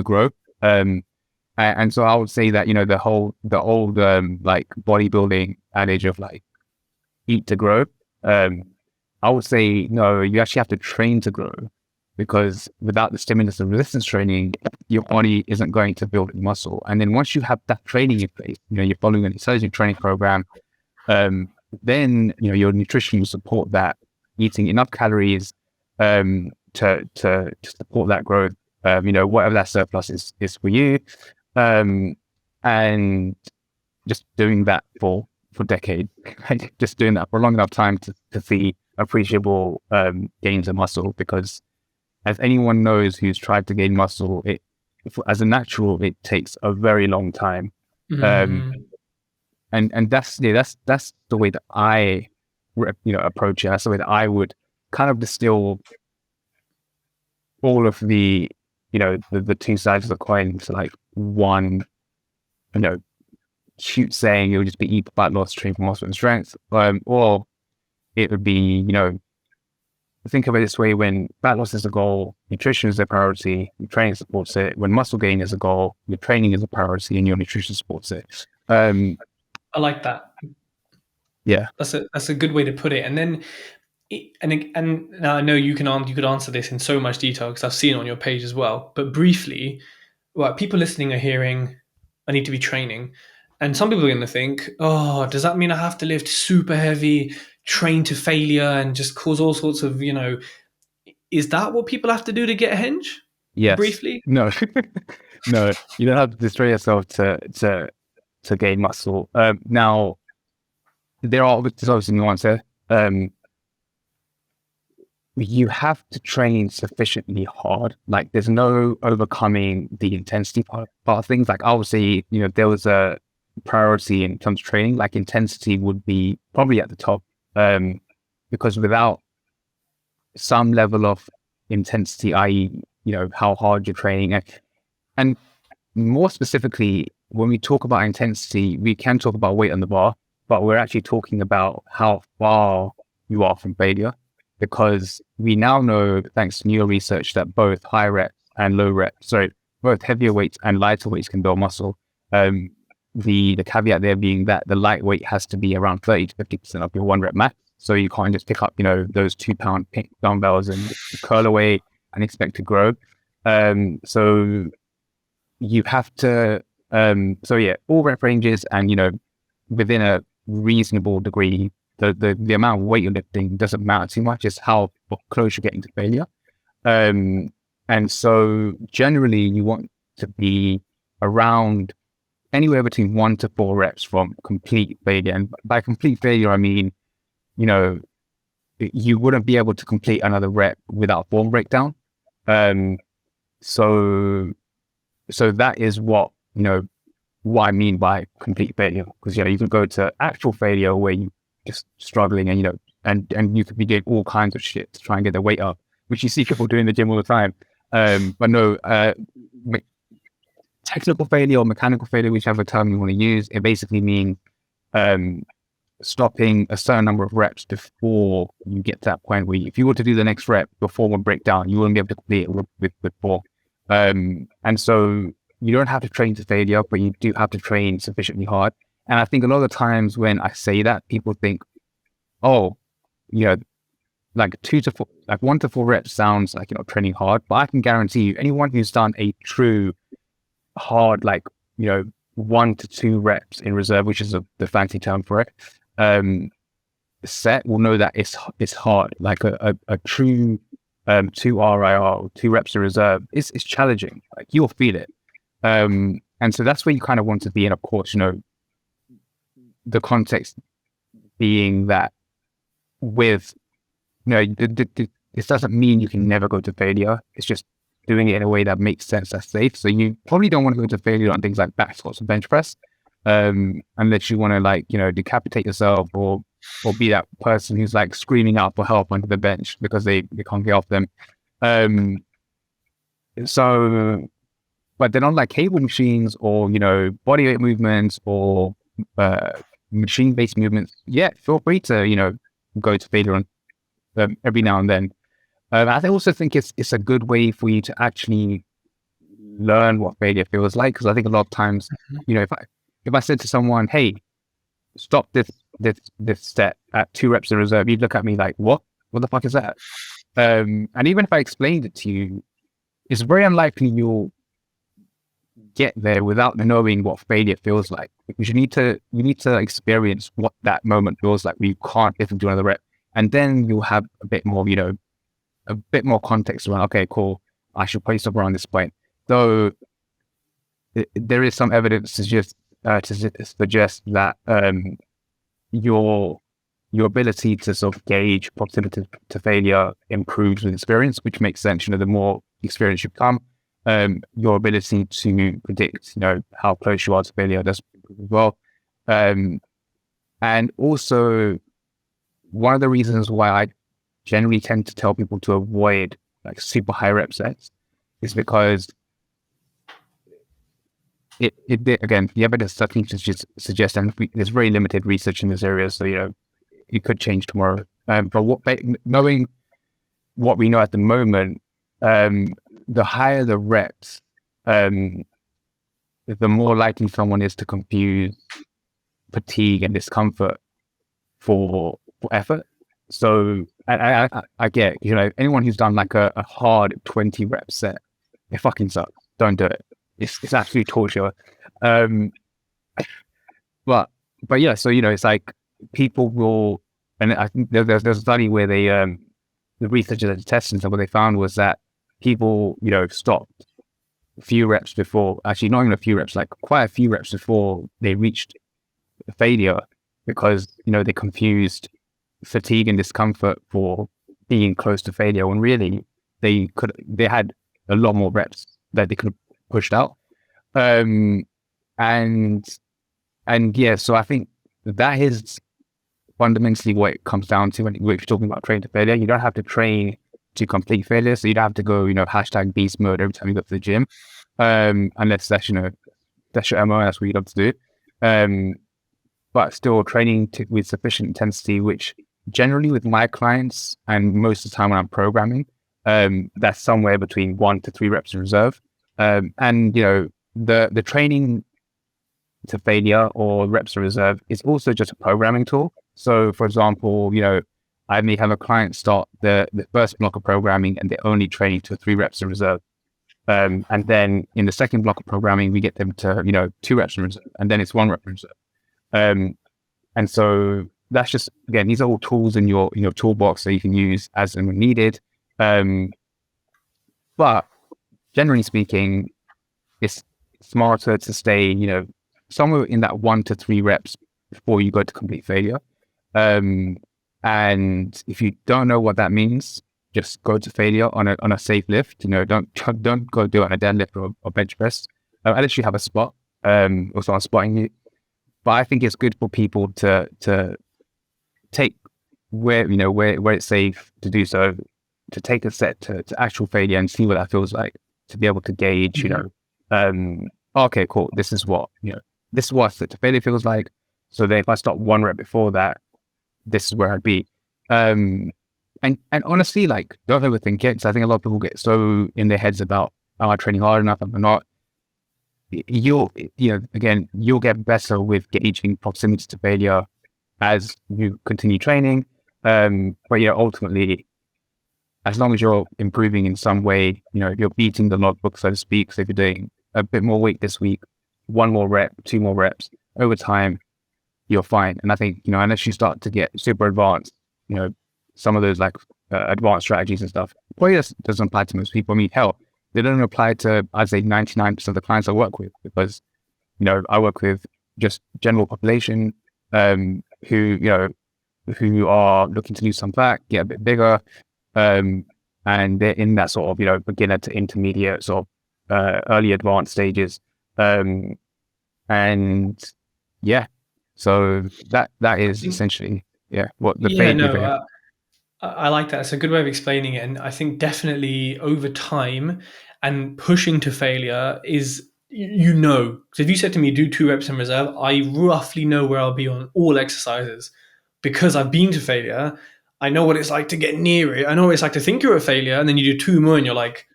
grow. And so I would say that, the old like bodybuilding adage of like eat to grow, I would say, no, you actually have to train to grow, because without the stimulus of resistance training, your body isn't going to build muscle. And then once you have that training in place, you're following an intelligent training program, then, your nutrition will support that, eating enough calories to support that growth, whatever that surplus is for you. And just doing that for decades, right? Just doing that for a long enough time to see appreciable gains of muscle, because as anyone knows who's tried to gain muscle, as a natural, it takes a very long time. And that's the way that I approach it. That's the way that I would kind of distill all of the the two sides of the coin to like one cute saying. It would just be eat fat loss, train for muscle and strength, or it would be think of it this way: when fat loss is a goal, nutrition is a priority, your training supports it. When muscle gain is a goal, your training is a priority and your nutrition supports it. I like that. Yeah, that's a good way to put it. And then and now I know you could answer this in so much detail because I've seen it on your page as well. But briefly, what people listening are hearing, I need to be training, and some people are going to think, oh, does that mean I have to lift super heavy, train to failure, and just cause all sorts of Is that what people have to do to get a hinge? Yes. Briefly, no, no, you don't have to destroy yourself to gain muscle. Now, there's obviously nuance here. You have to train sufficiently hard. Like, there's no overcoming the intensity part of things. Like, obviously, there was a priority in terms of training. Like, intensity would be probably at the top, because without some level of intensity, i.e., how hard you're training, and more specifically, when we talk about intensity, we can talk about weight on the bar, but we're actually talking about how far you are from failure. Because we now know, thanks to newer research, that both high reps and both heavier weights and lighter weights can build muscle. The caveat there being that the lightweight has to be around 30 to 50% of your 1 rep max. So you can't just pick up, those 2-pound dumbbells and curl away and expect to grow. So you have to, all rep ranges, and, within a reasonable degree, the amount of weight you're lifting doesn't matter too much. It's how close you're getting to failure. And so generally you want to be around anywhere between 1 to 4 reps from complete failure. And by complete failure, I mean, you wouldn't be able to complete another rep without form breakdown. So that is what I mean by complete failure. Because, you could go to actual failure where you just struggling and you could be doing all kinds of shit to try and get the weight up, which you see people doing in the gym all the time. But no, technical failure or mechanical failure, whichever term you want to use, it basically means stopping a certain number of reps before you get to that point where if you were to do the next rep before one breakdown, you wouldn't be able to complete it with 4. And so you don't have to train to failure, but you do have to train sufficiently hard. And I think a lot of the times when I say that, people think, oh, you know, like 1 to 4 reps sounds like, training hard, but I can guarantee you, anyone who's done a true hard, like, 1 to 2 reps in reserve, which is the fancy term for it, set, will know that it's hard. Like a true 2 RIR, 2 reps in reserve, it's challenging. Like, you'll feel it. And so that's where you kind of want to be. And of course, the context being that with, this doesn't mean you can never go to failure. It's just doing it in a way that makes sense, that's safe. So you probably don't want to go to failure on things like back squats and bench press, unless you want to, like, decapitate yourself or be that person who's like screaming out for help under the bench because they can't get off them. So, but then on like cable machines or, body weight movements or machine-based movements, yeah, feel free to, go to failure on every now and then. I also think it's a good way for you to actually learn what failure feels like, because I think a lot of times, if I said to someone, hey, stop this set at 2 reps in reserve, you'd look at me like, what the fuck is that? And even if I explained it to you, it's very unlikely you'll get there without knowing what failure feels like, because you need to experience what that moment feels like where you can't get into another rep, and then you'll have a bit more context around, okay, cool, I should probably stop around this point. Though there is some evidence to suggest that your ability to sort of gauge proximity to failure improves with experience, which makes sense. The more experience you become, your ability to predict, how close you are to failure does improve as well. And also, one of the reasons why I generally tend to tell people to avoid like super high rep sets is because again, the evidence doesn't just suggest, and there's very limited research in this area, so it could change tomorrow. But knowing what we know at the moment, the higher the reps, the more likely someone is to confuse fatigue and discomfort for effort. So I get, anyone who's done like a hard 20 rep set, it fucking sucks. Don't do it. It's actually torture. But yeah, so it's like people will, and I think there's a study where they the researchers that tested, and what they found was that people stopped a few reps before, actually not even a few reps, like quite a few reps before they reached failure, because they confused fatigue and discomfort for being close to failure, when really they had a lot more reps that they could have pushed out. And yeah, so I think that is fundamentally what it comes down to when you're talking about training to failure. You don't have to train to complete failure, so you don't have to go hashtag beast mode every time you go to the gym, unless that's that's your MO, that's what you love to do. But still training with sufficient intensity, which generally with my clients and most of the time when I'm programming, that's somewhere between 1 to 3 reps in reserve. And the training to failure or reps in reserve is also just a programming tool. So for example, I may have a client start the first block of programming and they're only training to 3 reps in reserve. And then in the second block of programming, we get them to, 2 reps in reserve, and then it's 1 rep in reserve. And so that's just, again, these are all tools in your toolbox that you can use as and when needed. But generally speaking, it's smarter to stay, somewhere in that 1 to 3 reps before you go to complete failure. And if you don't know what that means, just go to failure on a safe lift. Don't go do it on a deadlift or bench press. Unless you have a spot, or someone spotting you. But I think it's good for people to take where it's safe to do so, to take a set to actual failure and see what that feels like, to be able to gauge, okay, cool, this is what set to failure feels like. So then if I stop 1 rep before that, this is where I'd be. And honestly, like, don't overthink it, because I think a lot of people get so in their heads about, am I training hard enough, am I not? again, you'll get better with gauging proximity to failure as you continue training. But ultimately, as long as you're improving in some way, you're beating the logbook, so to speak. So if you're doing a bit more weight this week, one more rep, two more reps, over time, you're fine. And I think, unless you start to get super advanced, some of those like advanced strategies and stuff, probably doesn't apply to most people. I mean, hell, they don't apply to, I'd say, 99% of the clients I work with, because, I work with just general population, who are looking to lose some fat, get a bit bigger, and they're in that sort of, beginner to intermediate sort of early advanced stages. And yeah, so that is essentially, what the Yeah, fade no, behavior. I like that. It's a good way of explaining it. And I think definitely over time and pushing to failure is, so if you said to me, do 2 reps in reserve, I roughly know where I'll be on all exercises because I've been to failure. I know what it's like to get near it. I know what it's like to think you're a failure. And then you do 2 more and you're like,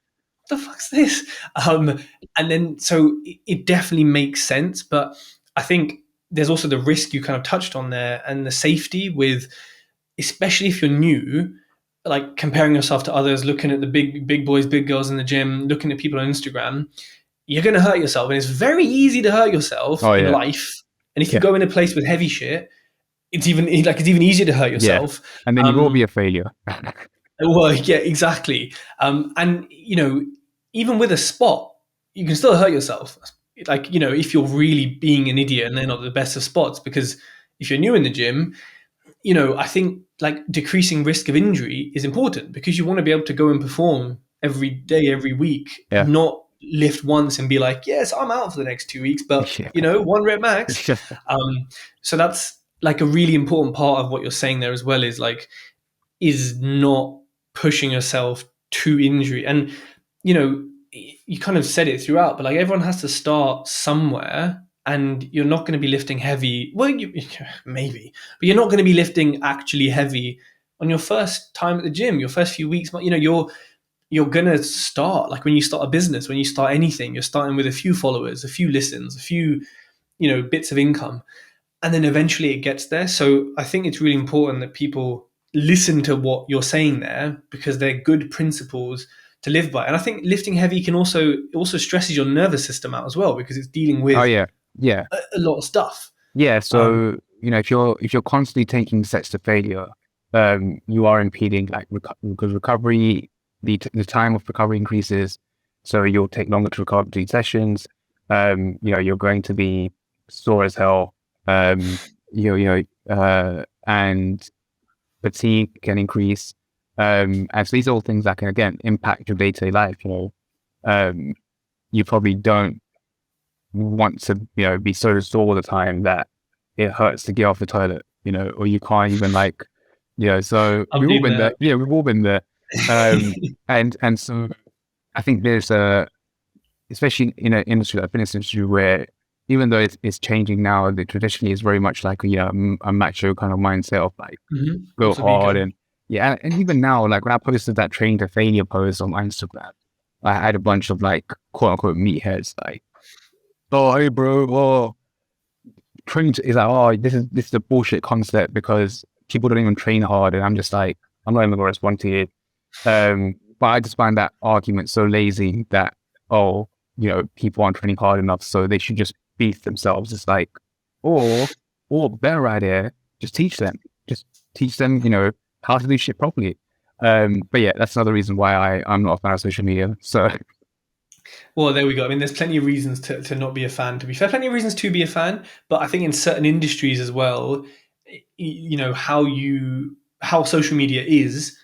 what the fuck's this? And then, so it definitely makes sense. But I think there's also the risk you kind of touched on there and the safety with, especially if you're new, like comparing yourself to others, looking at the big boys, big girls in the gym, looking at people on Instagram, you're going to hurt yourself. And it's very easy to hurt yourself Oh in yeah, life. And if you yeah, go in a place with heavy shit, it's even easier to hurt yeah. yourself. And then you will be a failure. Well, yeah, exactly. And even with a spot, you can still hurt yourself. Like, if you're really being an idiot and they're not the best of spots, because if you're new in the gym, I think like decreasing risk of injury is important because you want to be able to go and perform every day, every week, Yeah. not lift once and be like, yes, I'm out for the next 2 weeks, but 1 rep max. So that's like a really important part of what you're saying there as well, is not pushing yourself to injury. And, you kind of said it throughout, but like everyone has to start somewhere and you're not going to be lifting heavy. Well, maybe, but you're not going to be lifting actually heavy on your first time at the gym, your first few weeks. You're going to start like when you start a business, when you start anything, you're starting with a few followers, a few listens, a few, bits of income, and then eventually it gets there. So I think it's really important that people listen to what you're saying there because they're good principles to live by. And I think lifting heavy can also stresses your nervous system out as well because it's dealing Oh with yeah, yeah, a lot of stuff. yeah. Um, So if you're constantly taking sets to failure, you are impeding like because recovery, the time of recovery increases, so you'll take longer to recover between sessions. You're going to be sore as hell. And fatigue can increase. And so these are all things that can again impact your day-to-day life. You probably don't want to be so sore all the time that it hurts to get off the toilet, or you can't even like, so I've we've all been been there. there. Yeah, we've all been there. And so I think there's especially in an industry like fitness industry where even though it's changing now, the traditionally is very much like a macho kind of mindset of like go Also, Biko. hard. And yeah, and even now, like when I posted that training to failure post on my Instagram, I had a bunch of like quote unquote meatheads like, oh hey bro, oh training is like, oh this is a bullshit concept because people don't even train hard. And I'm just like, I'm not even gonna respond to it. But I just find that argument so lazy that, oh, people aren't training hard enough, so they should just beat themselves. It's like, or better idea, just teach them. Just teach them, how to do shit properly. But yeah, that's another reason why I'm not a fan of social media. So Well, there we go. I mean, there's plenty of reasons to not be a fan, to be fair, plenty of reasons to be a fan. But I think in certain industries as well, how social media is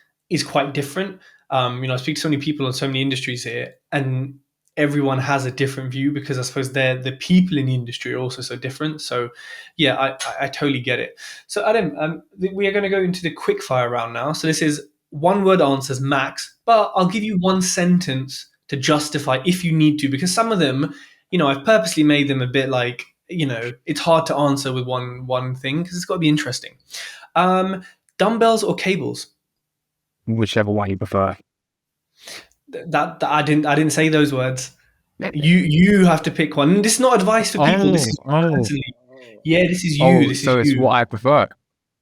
quite different. I speak to so many people in so many industries here, and everyone has a different view because I suppose the people in the industry are also so different. So, yeah, I totally get it. So, Adam, we are going to go into the quick fire round now. So this is 1 word answers max, but I'll give you 1 sentence to justify if you need to, because some of them, I've purposely made them a bit like, it's hard to answer with one thing because it's got to be interesting. Dumbbells or cables? whichever one you prefer. That I didn't say those words. You have to pick one. This is not advice for people. This is personally. Yeah, this is you. This is So it's you. what I prefer.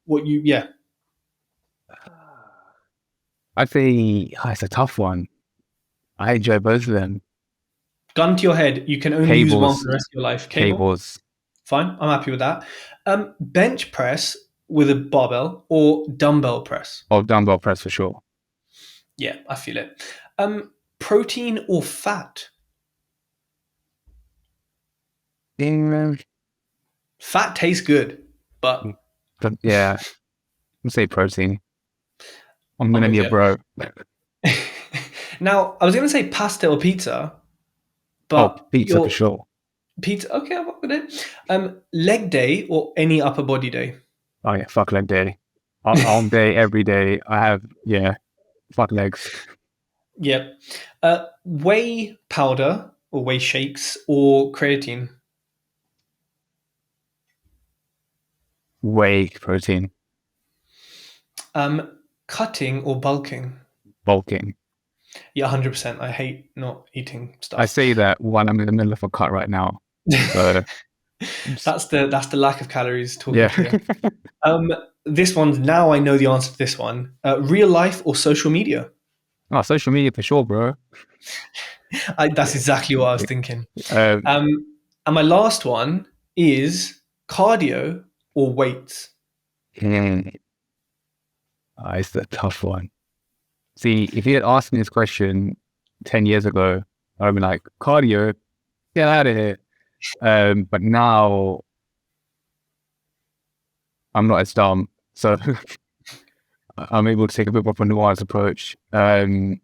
What you? Yeah. I'd say it's a tough one. I enjoy both of them. Gun to your head. You can only use one for Cables, the rest of your life. Cable. cables. Fine. I'm happy with that. Bench press with a barbell or dumbbell press. Or dumbbell press for sure. Yeah, I feel it. Protein or fat? Fat tastes good, but Yeah, I'm gonna say protein. I'm gonna with be a you. bro. Now, I was going to say pasta or pizza, but Pizza for your sure. pizza. Okay, I'll work with it. Leg day or any upper body day? Oh yeah, fuck leg day. All day, every day. Fuck legs. Yep. Whey powder or whey shakes or creatine? Whey protein. Cutting or bulking? Bulking. Yeah, 100%. I hate not eating stuff. I say that while I'm in the middle of a cut right now. So that's the lack of calories talking to yeah. you. This one, now I know the answer to this one. Real life or social media? Oh, social media for sure, bro. That's exactly what I was thinking. Um, And my last one is cardio or weights? it's a tough one. See, if you had asked me this question 10 years ago, I'd be like, cardio, get out of here. But now I'm not as dumb. So I'm able to take a bit more of a nuanced approach. When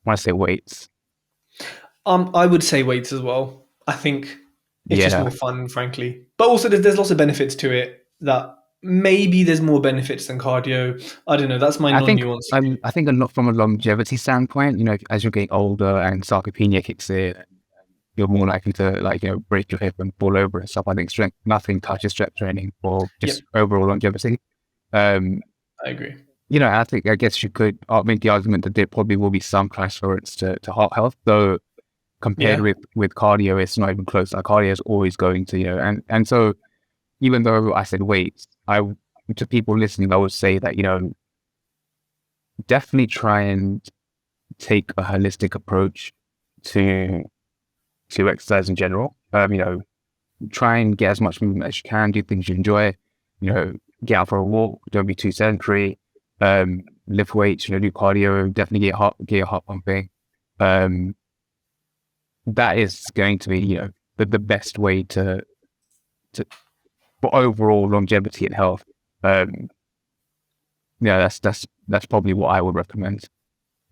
I say weights. I would say weights as well. I think it's just Yeah. more fun, frankly. But also, there's lots of benefits to it that maybe there's more benefits than cardio. I don't know. That's my I think non-nuanced. I think a lot from a longevity standpoint, as you're getting older and sarcopenia kicks in, you're more likely to break your hip and fall over and stuff. I think nothing touches strength training for just overall longevity. I agree. I guess you could make the argument that there probably will be some transference to heart health, though compared with cardio, it's not even close. Like cardio is always going to, and so even though I said weights, to people listening, I would say that, definitely try and take a holistic approach to exercise in general. Try and get as much movement as you can, do things you enjoy, get out for a walk, don't be too sedentary, lift weights, do cardio, definitely get your heart pumping. That is going to be, the best way to for overall longevity and health. That's probably what I would recommend.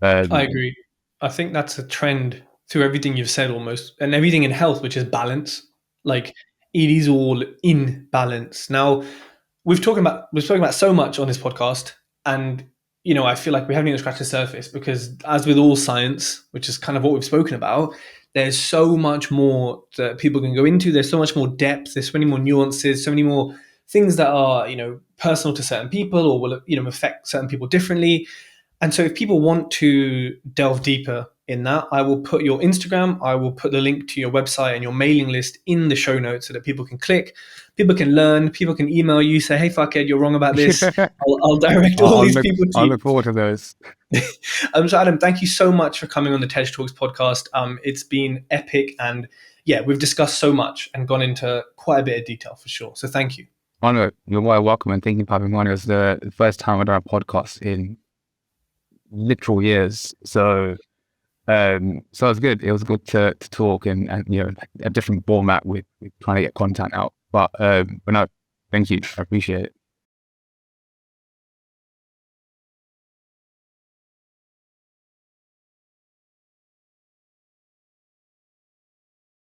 I agree. I think that's a trend through everything you've said almost, and everything in health, which is balance. Like it is all in balance. Now, we've spoken about so much on this podcast, and I feel like we haven't even scratched the surface because, as with all science, which is kind of what we've spoken about, there's so much more that people can go into. There's so much more depth. There's so many more nuances. So many more things that are personal to certain people or will affect certain people differently. And so if people want to delve deeper in that, I will put your Instagram, I will put the link to your website and your mailing list in the show notes so that people can click, people can learn, people can email you, say, hey, fuckhead, you're wrong about this. I'll direct all these people to you. I look forward to those. So Adam, thank you so much for coming on the TED Talks podcast. It's been epic. And yeah, we've discussed so much and gone into quite a bit of detail for sure. So thank you. Oh, no, you're more welcome. And thank you for having me on. It was the first time I've done a podcast in literal years. So it was good. It was good to talk and a different format with trying to get content out. But no, thank you. I appreciate it.